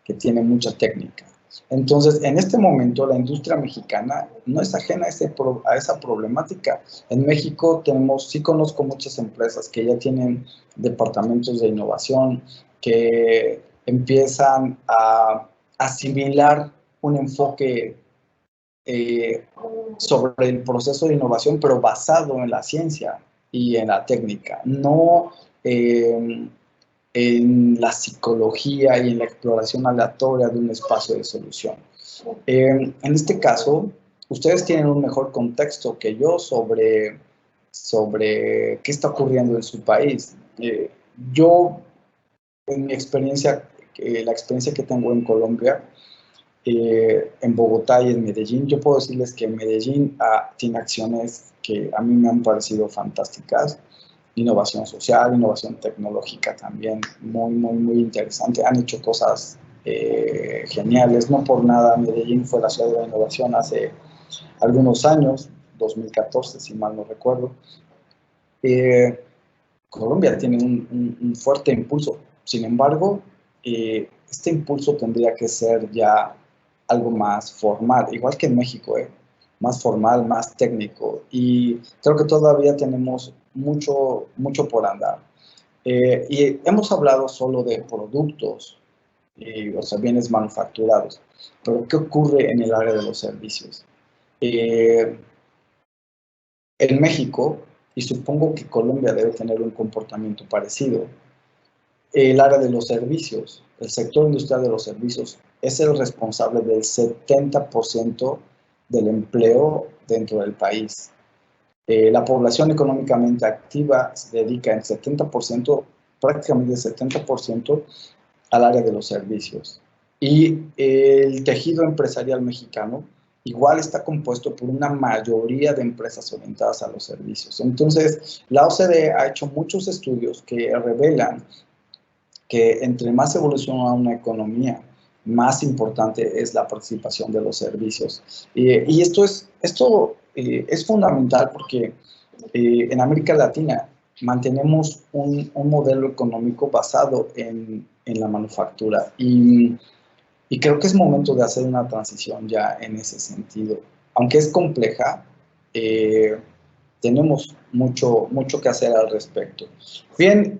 que tiene mucha técnica. Entonces, en este momento, la industria mexicana no es ajena a esa problemática. En México sí conozco muchas empresas que ya tienen departamentos de innovación, que empiezan a asimilar un enfoque sobre el proceso de innovación, pero basado en la ciencia y en la técnica, no en la psicología y en la exploración aleatoria de un espacio de solución. En este caso, ustedes tienen un mejor contexto que yo sobre qué está ocurriendo en su país. Yo, en mi experiencia, la experiencia que tengo en Colombia, en Bogotá y en Medellín, yo puedo decirles que Medellín tiene acciones que a mí me han parecido fantásticas. Innovación social, innovación tecnológica también, muy, muy, muy interesante. Han hecho cosas geniales. No por nada Medellín fue la ciudad de la innovación hace algunos años, 2014, si mal no recuerdo. Colombia tiene un fuerte impulso. Sin embargo, este impulso tendría que ser ya algo más formal, igual que en México, más formal, más técnico. Y creo que todavía tenemos mucho por andar. Y hemos hablado solo de productos, o sea, bienes manufacturados. Pero ¿qué ocurre en el área de los servicios? En México, y supongo que Colombia debe tener un comportamiento parecido, el área de los servicios, el sector industrial de los servicios, es el responsable del 70% del empleo dentro del país. La población económicamente activa se dedica en 70%, prácticamente el 70%, al área de los servicios. Y el tejido empresarial mexicano igual está compuesto por una mayoría de empresas orientadas a los servicios. Entonces, la OCDE ha hecho muchos estudios que revelan que entre más evoluciona una economía, más importante es la participación de los servicios. Y esto es fundamental porque en América Latina mantenemos un modelo económico basado en la manufactura y creo que es momento de hacer una transición ya en ese sentido. Aunque es compleja, tenemos mucho que hacer al respecto. Bien,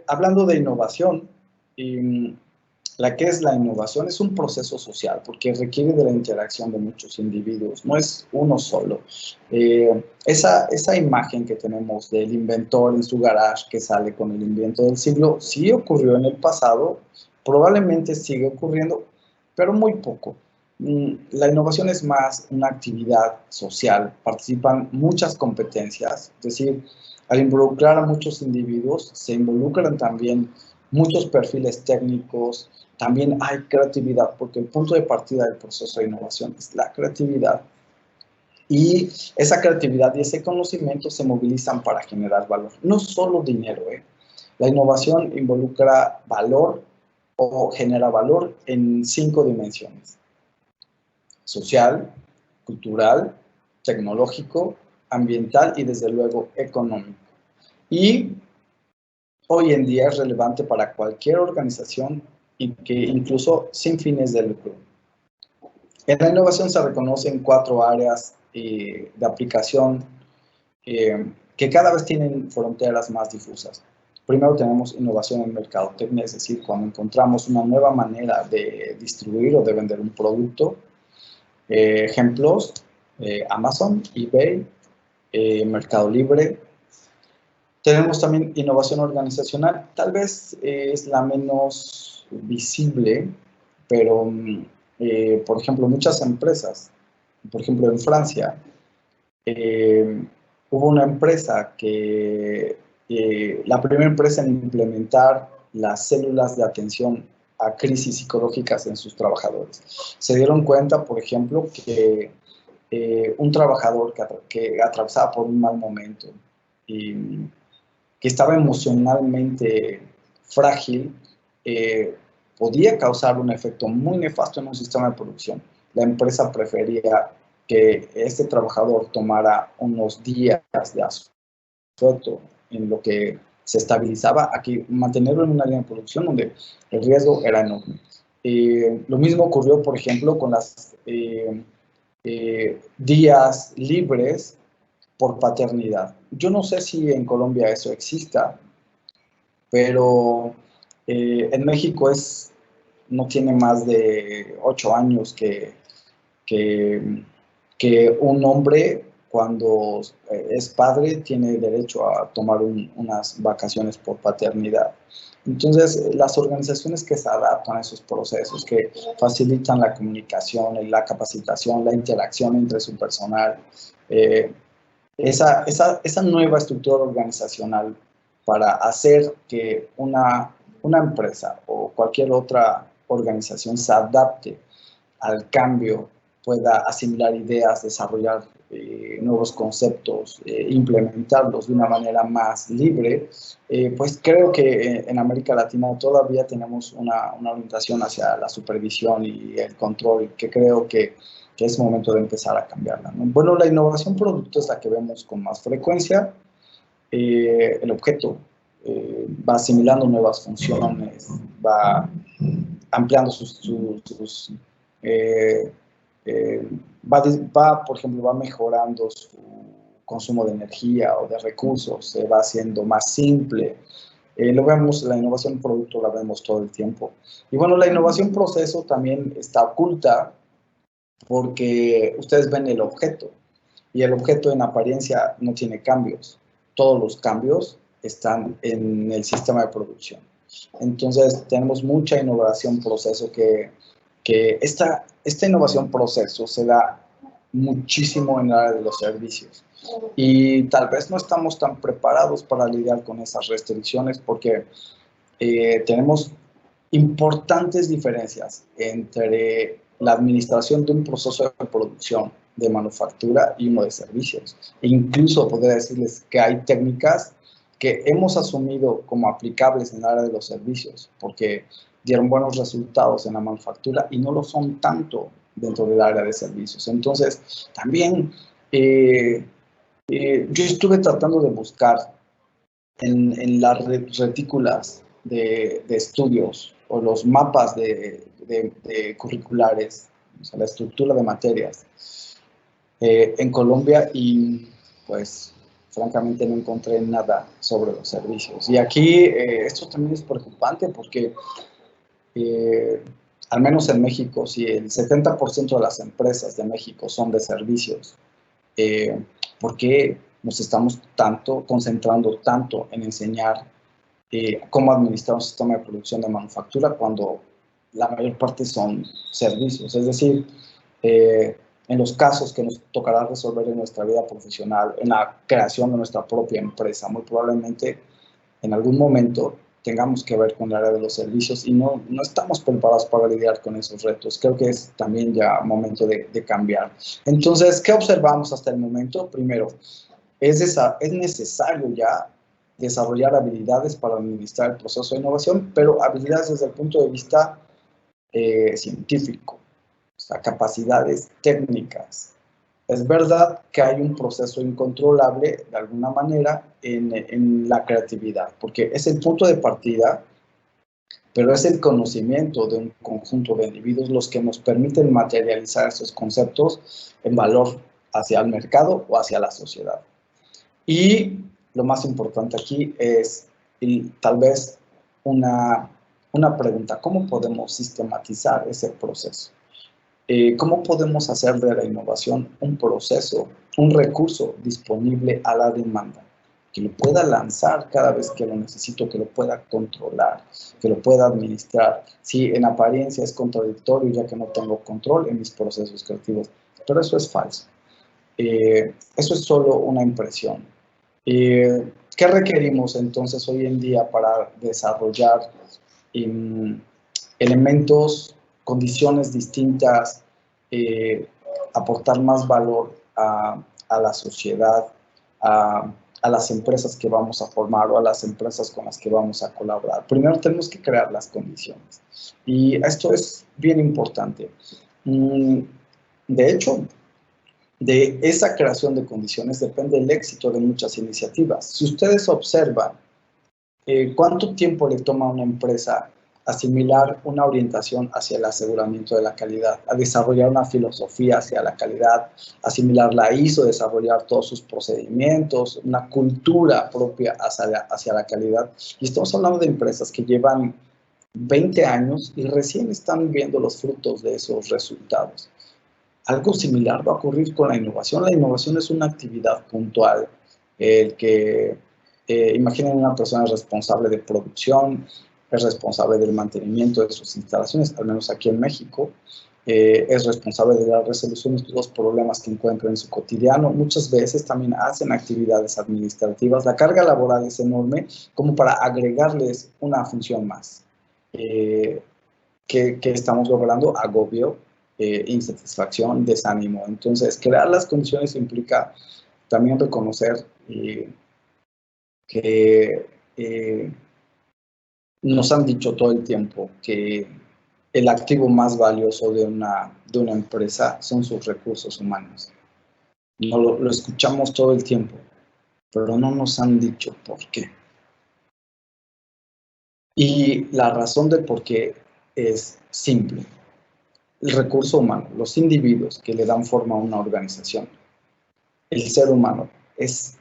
hablando de innovación, la que es la innovación es un proceso social porque requiere de la interacción de muchos individuos, no es uno solo. Esa imagen que tenemos del inventor en su garage que sale con el invento del siglo, sí ocurrió en el pasado, probablemente sigue ocurriendo, pero muy poco. La innovación es más una actividad social, participan muchas competencias, es decir, al involucrar a muchos individuos, se involucran también muchos perfiles técnicos, también hay creatividad, porque el punto de partida del proceso de innovación es la creatividad. Y esa creatividad y ese conocimiento se movilizan para generar valor, no solo dinero. La innovación involucra valor o genera valor en 5 dimensiones: social, cultural, tecnológico, ambiental y desde luego económico. Y hoy en día es relevante para cualquier organización y que incluso sin fines de lucro. En la innovación se reconocen 4 áreas de aplicación que cada vez tienen fronteras más difusas. Primero tenemos innovación en mercadotecnia, es decir, cuando encontramos una nueva manera de distribuir o de vender un producto. Ejemplos, Amazon, eBay, Mercado Libre. Tenemos también innovación organizacional, tal vez es la menos visible, pero, por ejemplo, muchas empresas, por ejemplo, en Francia, hubo una empresa la primera empresa en implementar las células de atención a crisis psicológicas en sus trabajadores. Se dieron cuenta, por ejemplo, que un trabajador que atravesaba por un mal momento y que estaba emocionalmente frágil, podía causar un efecto muy nefasto en un sistema de producción. La empresa prefería que este trabajador tomara unos días de asueto en lo que se estabilizaba, aquí mantenerlo en una línea de producción donde el riesgo era enorme. Lo mismo ocurrió, por ejemplo, con las días libres por paternidad. Yo no sé si en Colombia eso exista, pero en México no tiene más de 8 años que un hombre, cuando es padre, tiene derecho a tomar unas vacaciones por paternidad. Entonces, las organizaciones que se adaptan a esos procesos, que facilitan la comunicación, la capacitación, la interacción entre su personal, esa nueva estructura organizacional para hacer que una empresa o cualquier otra organización se adapte al cambio, pueda asimilar ideas, desarrollar nuevos conceptos, implementarlos de una manera más libre, pues creo que en América Latina todavía tenemos una orientación hacia la supervisión y el control, que creo que es momento de empezar a cambiarla, ¿no? Bueno, la innovación producto es la que vemos con más frecuencia. El objeto va asimilando nuevas funciones, va ampliando por ejemplo, va mejorando su consumo de energía o de recursos, se va haciendo más simple. Lo vemos, la innovación producto la vemos todo el tiempo. Y bueno, la innovación proceso también está oculta porque ustedes ven el objeto y el objeto en apariencia no tiene cambios. Todos los cambios están en el sistema de producción. Entonces, tenemos mucha innovación proceso que esta innovación proceso se da muchísimo en el área de los servicios. Y tal vez no estamos tan preparados para lidiar con esas restricciones porque tenemos importantes diferencias entre la administración de un proceso de producción de manufactura y uno de servicios. E incluso podría decirles que hay técnicas que hemos asumido como aplicables en el área de los servicios porque dieron buenos resultados en la manufactura y no lo son tanto dentro del área de servicios. Entonces, también yo estuve tratando de buscar en las retículas de estudios o los mapas de curriculares, o sea, la estructura de materias en Colombia y pues francamente no encontré nada sobre los servicios. Y aquí esto también es preocupante porque al menos en México, si el 70% de las empresas de México son de servicios, ¿por qué nos estamos concentrando tanto en enseñar cómo administrar un sistema de producción de manufactura cuando la mayor parte son servicios? Es decir, en los casos que nos tocará resolver en nuestra vida profesional, en la creación de nuestra propia empresa, muy probablemente en algún momento tengamos que ver con el área de los servicios y no estamos preparados para lidiar con esos retos. Creo que es también ya momento de cambiar. Entonces, ¿qué observamos hasta el momento? Primero, es necesario ya desarrollar habilidades para administrar el proceso de innovación, pero habilidades desde el punto de vista científico, o sea, capacidades técnicas. Es verdad que hay un proceso incontrolable, de alguna manera, en la creatividad, porque es el punto de partida, pero es el conocimiento de un conjunto de individuos los que nos permiten materializar esos conceptos en valor hacia el mercado o hacia la sociedad. Y lo más importante aquí es tal vez una pregunta: ¿cómo podemos sistematizar ese proceso? ¿Cómo podemos hacer de la innovación un proceso, un recurso disponible a la demanda? Que lo pueda lanzar cada vez que lo necesito, que lo pueda controlar, que lo pueda administrar. Sí, en apariencia es contradictorio ya que no tengo control en mis procesos creativos, pero eso es falso. Eso es solo una impresión. ¿Qué requerimos entonces hoy en día para desarrollar elementos, condiciones distintas, aportar más valor a la sociedad, a las empresas que vamos a formar o a las empresas con las que vamos a colaborar? Primero tenemos que crear las condiciones y esto es bien importante. De hecho, de esa creación de condiciones depende el éxito de muchas iniciativas. Si ustedes observan cuánto tiempo le toma a una empresa asimilar una orientación hacia el aseguramiento de la calidad, a desarrollar una filosofía hacia la calidad, asimilar la ISO, desarrollar todos sus procedimientos, una cultura propia hacia la calidad. Y estamos hablando de empresas que llevan 20 años y recién están viendo los frutos de esos resultados. Algo similar va a ocurrir con la innovación. La innovación es una actividad puntual. Imaginen una persona responsable de producción, es responsable del mantenimiento de sus instalaciones, al menos aquí en México, es responsable de la resolución de los problemas que encuentran en su cotidiano. Muchas veces también hacen actividades administrativas. La carga laboral es enorme como para agregarles una función más. ¿Qué estamos logrando? Agobio, insatisfacción, desánimo. Entonces, crear las condiciones implica también reconocer que nos han dicho todo el tiempo que el activo más valioso de una empresa son sus recursos humanos. Lo escuchamos todo el tiempo, pero no nos han dicho por qué. Y la razón del por qué es simple. El recurso humano, los individuos que le dan forma a una organización, el ser humano es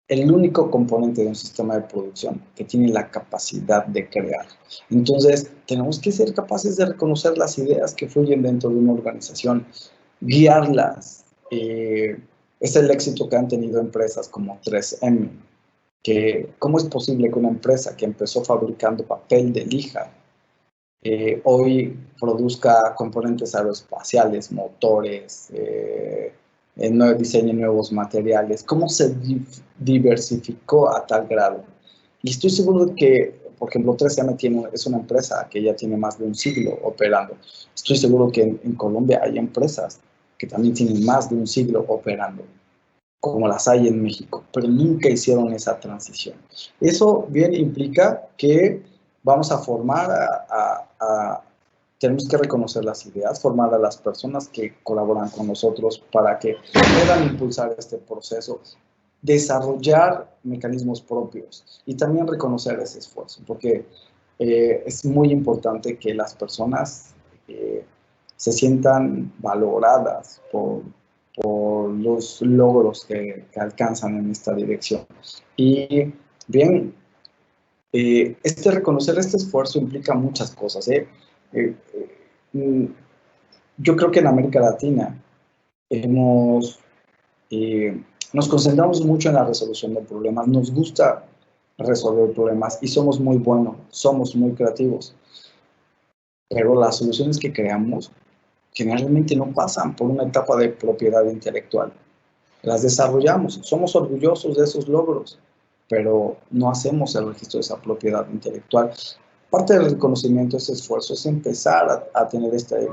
el único componente de un sistema de producción que tiene la capacidad de crear. Entonces, tenemos que ser capaces de reconocer las ideas que fluyen dentro de una organización, guiarlas. Es el éxito que han tenido empresas como 3M, que cómo es posible que una empresa que empezó fabricando papel de lija, hoy produzca componentes aeroespaciales, motores, diseñe nuevos materiales, cómo se diversificó a tal grado. Y estoy seguro de que, por ejemplo, 3M es una empresa que ya tiene más de un siglo operando. Estoy seguro que en Colombia hay empresas que también tienen más de un siglo operando, como las hay en México, pero nunca hicieron esa transición. Eso bien implica que vamos a formar tenemos que reconocer las ideas, formar a las personas que colaboran con nosotros para que puedan impulsar este proceso, desarrollar mecanismos propios y también reconocer ese esfuerzo, porque es muy importante que las personas se sientan valoradas por los logros que alcanzan en esta dirección. Y bien, reconocer este esfuerzo implica muchas cosas. Yo creo que en América Latina nos concentramos mucho en la resolución de problemas, nos gusta resolver problemas y somos muy buenos, somos muy creativos, pero las soluciones que creamos generalmente no pasan por una etapa de propiedad intelectual. Las desarrollamos, somos orgullosos de esos logros, pero no hacemos el registro de esa propiedad intelectual. Parte del reconocimiento de ese esfuerzo es empezar a tener este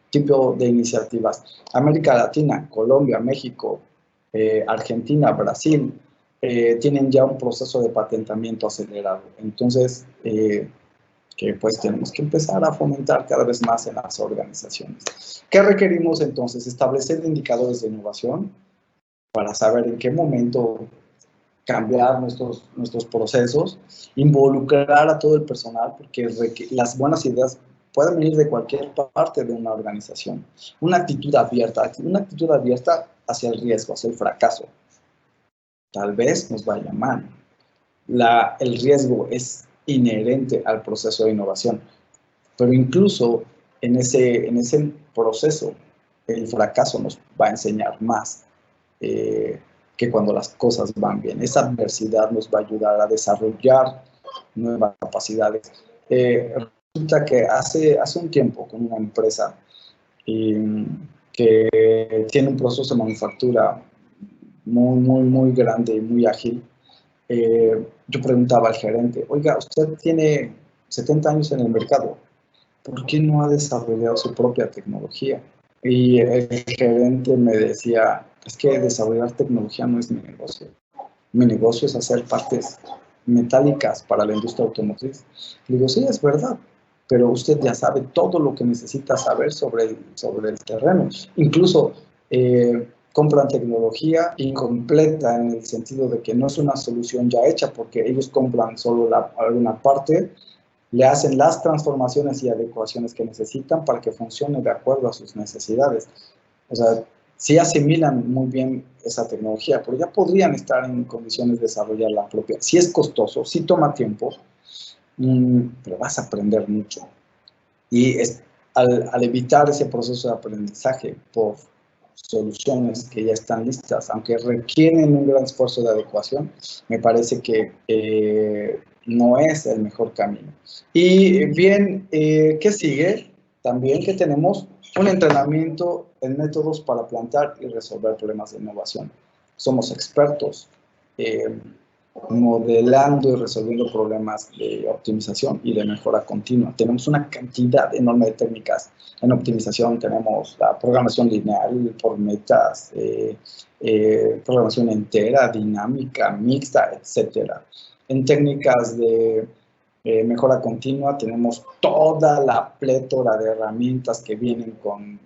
tipo de iniciativas. América Latina, Colombia, México, Argentina, Brasil, tienen ya un proceso de patentamiento acelerado. Entonces, que pues tenemos que empezar a fomentar cada vez más en las organizaciones. ¿Qué requerimos entonces? Establecer indicadores de innovación para saber en qué momento cambiar nuestros procesos, involucrar a todo el personal, porque las buenas ideas pueden venir de cualquier parte de una organización. Una actitud abierta hacia el riesgo, hacia el fracaso. Tal vez nos vaya mal. El riesgo es inherente al proceso de innovación, pero incluso en ese proceso el fracaso nos va a enseñar más que cuando las cosas van bien. Esa adversidad nos va a ayudar a desarrollar nuevas capacidades. Resulta que hace un tiempo con una empresa que tiene un proceso de manufactura muy grande y muy ágil, yo preguntaba al gerente, oiga, usted tiene 70 años en el mercado, ¿por qué no ha desarrollado su propia tecnología? Y el gerente me decía, es que desarrollar tecnología no es mi negocio. Mi negocio es hacer partes metálicas para la industria automotriz. Le digo, sí, es verdad, pero usted ya sabe todo lo que necesita saber sobre el terreno. Incluso compran tecnología incompleta en el sentido de que no es una solución ya hecha, porque ellos compran solo alguna parte, le hacen las transformaciones y adecuaciones que necesitan para que funcione de acuerdo a sus necesidades. O sea, sí asimilan muy bien esa tecnología, pero ya podrían estar en condiciones de desarrollar la propia. Sí es costoso, sí toma tiempo, pero vas a aprender mucho. Y al evitar ese proceso de aprendizaje por soluciones que ya están listas, aunque requieren un gran esfuerzo de adecuación, me parece que no es el mejor camino. Y bien, ¿qué sigue? También que tenemos un entrenamiento en métodos para plantear y resolver problemas de innovación. Somos expertos modelando y resolviendo problemas de optimización y de mejora continua. Tenemos una cantidad enorme de técnicas en optimización. Tenemos la programación lineal por metas, programación entera, dinámica, mixta, etc. En técnicas de mejora continua tenemos toda la plétora de herramientas que vienen con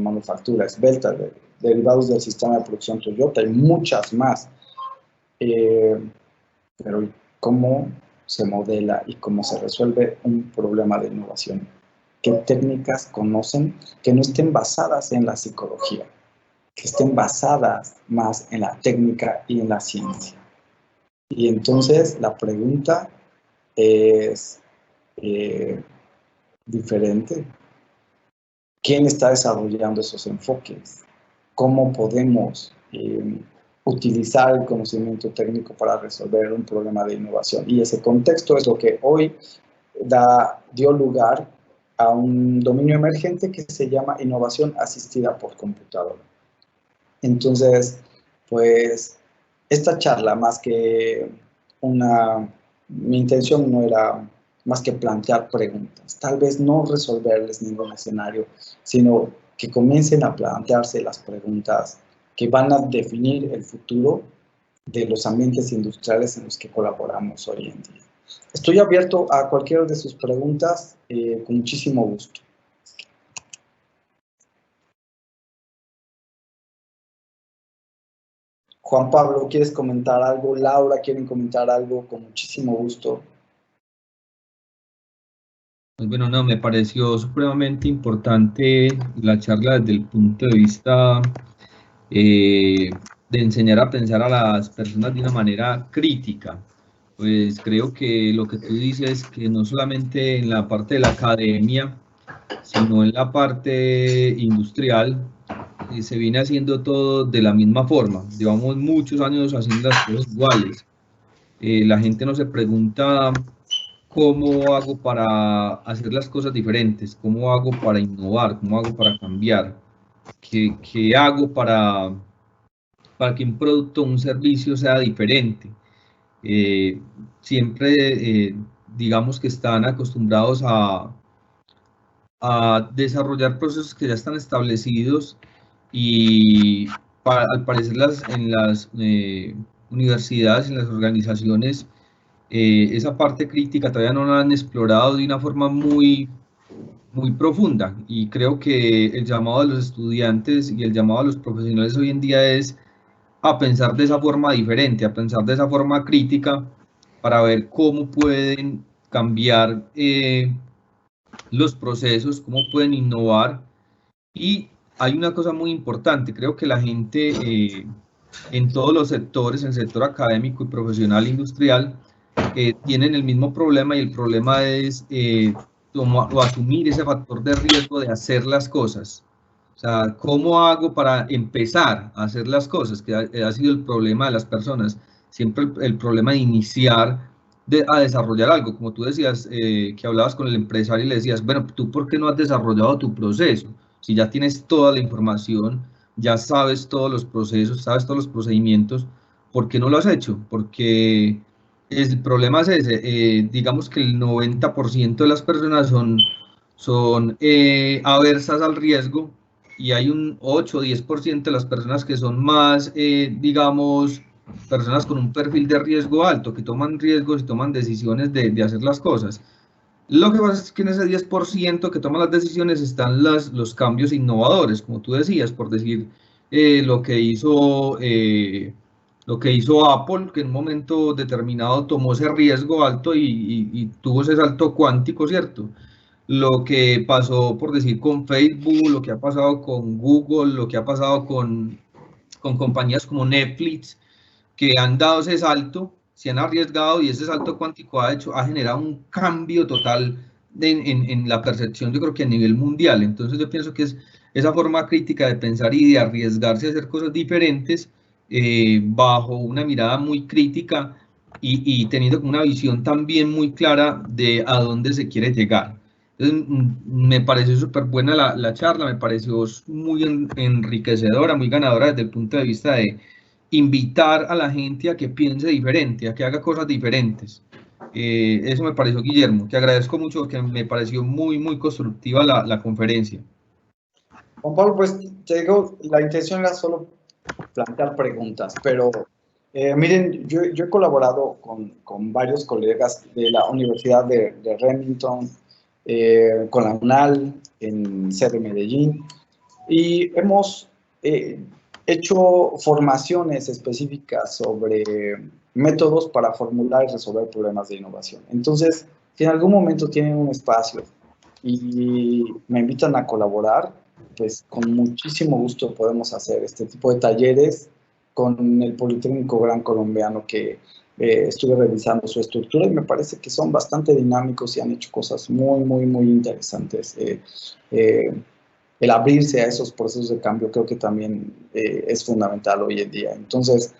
manufactura esbelta, derivados del sistema de producción Toyota y muchas más. Pero ¿cómo se modela y cómo se resuelve un problema de innovación. ¿Qué técnicas conocen que no estén basadas en la psicología, que estén basadas más en la técnica y en la ciencia? Y entonces la pregunta es diferente. ¿Quién está desarrollando esos enfoques? ¿Cómo podemos utilizar el conocimiento técnico para resolver un problema de innovación? Y ese contexto es lo que hoy dio lugar a un dominio emergente que se llama innovación asistida por computadora. Entonces, pues, esta charla, más que mi intención no era más que plantear preguntas, tal vez no resolverles ningún escenario, sino que comiencen a plantearse las preguntas que van a definir el futuro de los ambientes industriales en los que colaboramos hoy en día. Estoy abierto a cualquiera de sus preguntas, con muchísimo gusto. Juan Pablo, ¿quieres comentar algo? Laura, ¿quieren comentar algo? Con muchísimo gusto. Pues bueno, no, me pareció supremamente importante la charla desde el punto de vista de enseñar a pensar a las personas de una manera crítica. Pues creo que lo que tú dices, que no solamente en la parte de la academia, sino en la parte industrial, se viene haciendo todo de la misma forma. Llevamos muchos años haciendo las cosas iguales. La gente no se pregunta cómo hago para hacer las cosas diferentes, cómo hago para innovar, cómo hago para cambiar, qué hago para que un producto o un servicio sea diferente. Siempre, digamos que están acostumbrados a desarrollar procesos que ya están establecidos y al parecer en las universidades, en las organizaciones, esa parte crítica todavía no la han explorado de una forma muy profunda, y creo que el llamado a los estudiantes y el llamado a los profesionales hoy en día es a pensar de esa forma diferente, a pensar de esa forma crítica para ver cómo pueden cambiar los procesos, cómo pueden innovar. Y hay una cosa muy importante, creo que la gente en todos los sectores, en el sector académico y profesional industrial, tienen el mismo problema, y el problema es asumir ese factor de riesgo de hacer las cosas. O sea, ¿cómo hago para empezar a hacer las cosas? Que ha sido el problema de las personas, siempre el problema de iniciar a desarrollar algo. Como tú decías, que hablabas con el empresario y le decías, bueno, ¿tú por qué no has desarrollado tu proceso? Si ya tienes toda la información, ya sabes todos los procesos, sabes todos los procedimientos, ¿por qué no lo has hecho? Porque el problema es ese, digamos que el 90% de las personas son aversas al riesgo, y hay un 8 o 10% de las personas que son más, digamos, personas con un perfil de riesgo alto, que toman riesgos y toman decisiones de hacer las cosas. Lo que pasa es que en ese 10% que toma las decisiones están los cambios innovadores, como tú decías, por decir lo que hizo Apple, que en un momento determinado tomó ese riesgo alto y tuvo ese salto cuántico, ¿cierto? Lo que pasó, por decir, con Facebook, lo que ha pasado con Google, lo que ha pasado con compañías como Netflix, que han dado ese salto, se han arriesgado, y ese salto cuántico ha generado un cambio total en la percepción, yo creo que a nivel mundial. Entonces yo pienso que es esa forma crítica de pensar y de arriesgarse a hacer cosas diferentes, bajo una mirada muy crítica y teniendo una visión también muy clara de a dónde se quiere llegar. Entonces, me pareció súper buena la charla, me pareció muy enriquecedora, muy ganadora desde el punto de vista de invitar a la gente a que piense diferente, a que haga cosas diferentes. Eso me pareció, Guillermo, que agradezco mucho, porque me pareció muy constructiva la conferencia. Juan Pablo, pues te digo, la intención era solo plantear preguntas, pero miren, yo he colaborado con varios colegas de la Universidad de Remington, con la UNAL, en sede de Medellín, y hemos hecho formaciones específicas sobre métodos para formular y resolver problemas de innovación. Entonces, si en algún momento tienen un espacio y me invitan a colaborar, pues con muchísimo gusto podemos hacer este tipo de talleres con el Politécnico Gran Colombiano, que estuve revisando su estructura y me parece que son bastante dinámicos y han hecho cosas muy, muy, muy interesantes. El abrirse a esos procesos de cambio creo que también es fundamental hoy en día. Entonces,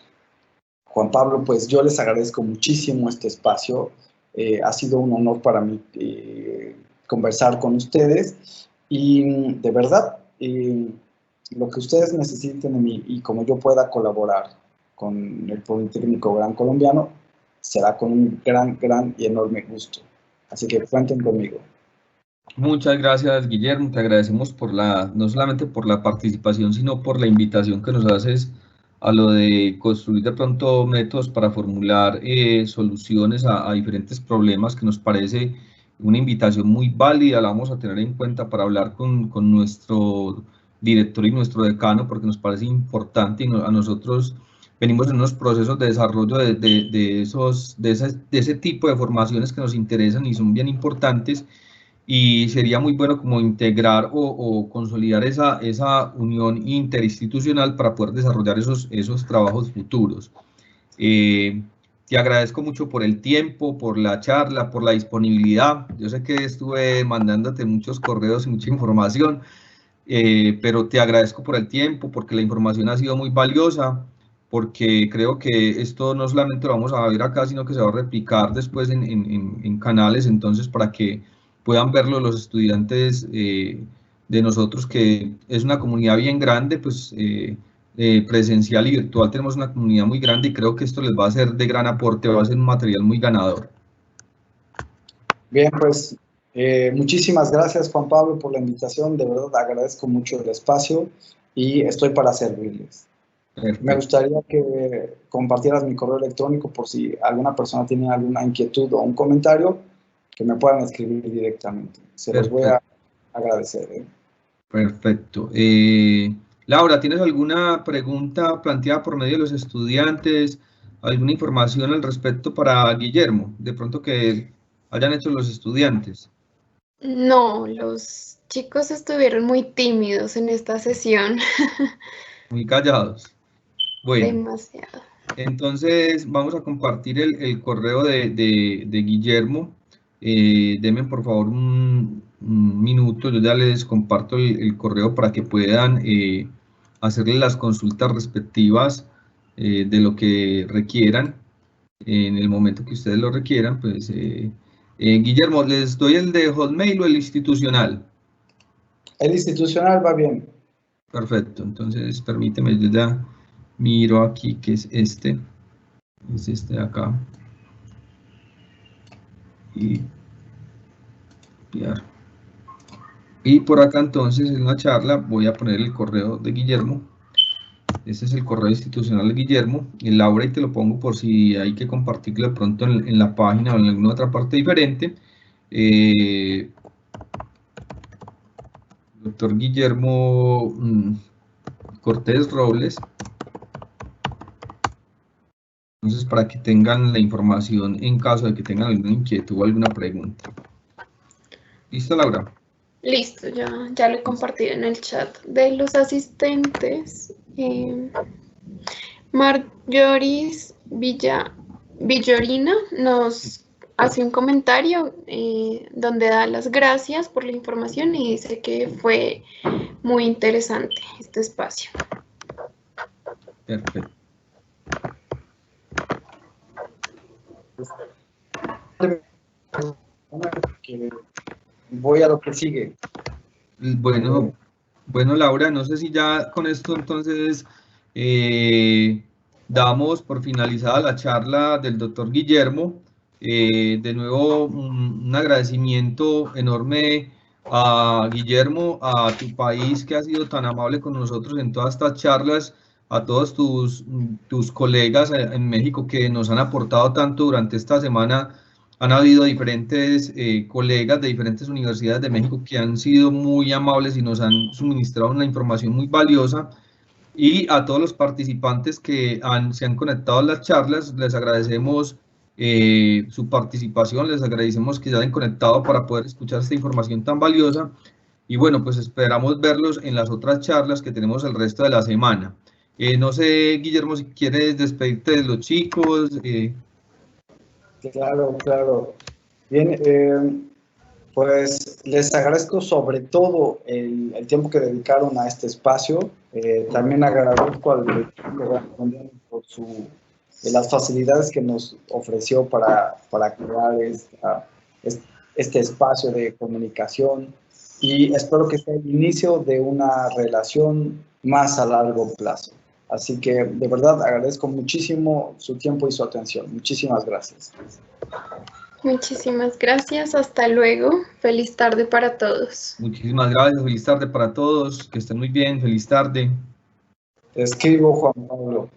Juan Pablo, pues yo les agradezco muchísimo este espacio. Ha sido un honor para mí conversar con ustedes y de verdad, lo que ustedes necesiten de mí y como yo pueda colaborar con el Politécnico Gran Colombiano, será con un gran y enorme gusto. Así que cuenten conmigo. Muchas gracias, Guillermo. Te agradecemos por no solamente por la participación, sino por la invitación que nos haces a lo de construir de pronto métodos para formular soluciones a diferentes problemas, que nos parece una invitación muy válida. La vamos a tener en cuenta para hablar con nuestro director y nuestro decano, porque nos parece importante y a nosotros venimos en unos procesos de desarrollo de ese tipo de formaciones que nos interesan y son bien importantes. Y sería muy bueno como integrar o consolidar esa unión interinstitucional para poder desarrollar esos trabajos futuros. Te agradezco mucho por el tiempo, por la charla, por la disponibilidad. Yo sé que estuve mandándote muchos correos y mucha información, pero te agradezco por el tiempo, porque la información ha sido muy valiosa, porque creo que esto no solamente lo vamos a ver acá, sino que se va a replicar después en canales, entonces para que puedan verlo los estudiantes de nosotros, que es una comunidad bien grande, pues presencial y virtual tenemos una comunidad muy grande y creo que esto les va a ser de gran aporte, va a ser un material muy ganador. Bien, pues muchísimas gracias, Juan Pablo, por la invitación. De verdad agradezco mucho el espacio y estoy para servirles. Perfecto. Me gustaría que compartieras mi correo electrónico por si alguna persona tiene alguna inquietud o un comentario, que me puedan escribir directamente. Se los voy a agradecer. Perfecto. Laura, ¿tienes alguna pregunta planteada por medio de los estudiantes? ¿Alguna información al respecto para Guillermo? De pronto que hayan hecho los estudiantes. No, los chicos estuvieron muy tímidos en esta sesión. Muy callados. Bueno. Demasiado. Entonces vamos a compartir el correo de Guillermo. Denme por favor un minuto, yo ya les comparto el correo para que puedan hacerle las consultas respectivas de lo que requieran en el momento que ustedes lo requieran. Pues Guillermo, ¿les doy el de Hotmail o el institucional? El institucional va bien. Perfecto, entonces permíteme, yo ya miro aquí que es este de acá, y copiar. Y por acá entonces en la charla voy a poner el correo de Guillermo. Este es el correo institucional de Guillermo. Y Laura, y te lo pongo por si hay que compartirlo de pronto en la página o en alguna otra parte diferente. Doctor Guillermo Cortés Robles. Entonces, para que tengan la información en caso de que tengan alguna inquietud o alguna pregunta. ¿Listo, Laura? Listo, ya lo he compartido en el chat de los asistentes. Marjoris Villorina nos hace un comentario donde da las gracias por la información y dice que fue muy interesante este espacio. Perfecto. Voy a lo que sigue. Bueno, Laura, no sé si ya con esto entonces damos por finalizada la charla del doctor Guillermo. De nuevo, un agradecimiento enorme a Guillermo, a tu país que ha sido tan amable con nosotros en todas estas charlas, a todos tus colegas en México que nos han aportado tanto durante esta semana. Han habido diferentes colegas de diferentes universidades de México que han sido muy amables y nos han suministrado una información muy valiosa. Y a todos los participantes que se han conectado a las charlas, les agradecemos su participación, les agradecemos que se hayan conectado para poder escuchar esta información tan valiosa. Y bueno, pues esperamos verlos en las otras charlas que tenemos el resto de la semana. No sé, Guillermo, si quieres despedirte de los chicos. Claro, claro. Bien, pues les agradezco sobre todo el tiempo que dedicaron a este espacio. También agradezco al equipo por las facilidades que nos ofreció para crear este espacio de comunicación, y espero que sea el inicio de una relación más a largo plazo. Así que de verdad agradezco muchísimo su tiempo y su atención. Muchísimas gracias. Muchísimas gracias, hasta luego. Feliz tarde para todos. Muchísimas gracias, feliz tarde para todos, que estén muy bien, feliz tarde. Te escribo, Juan Pablo.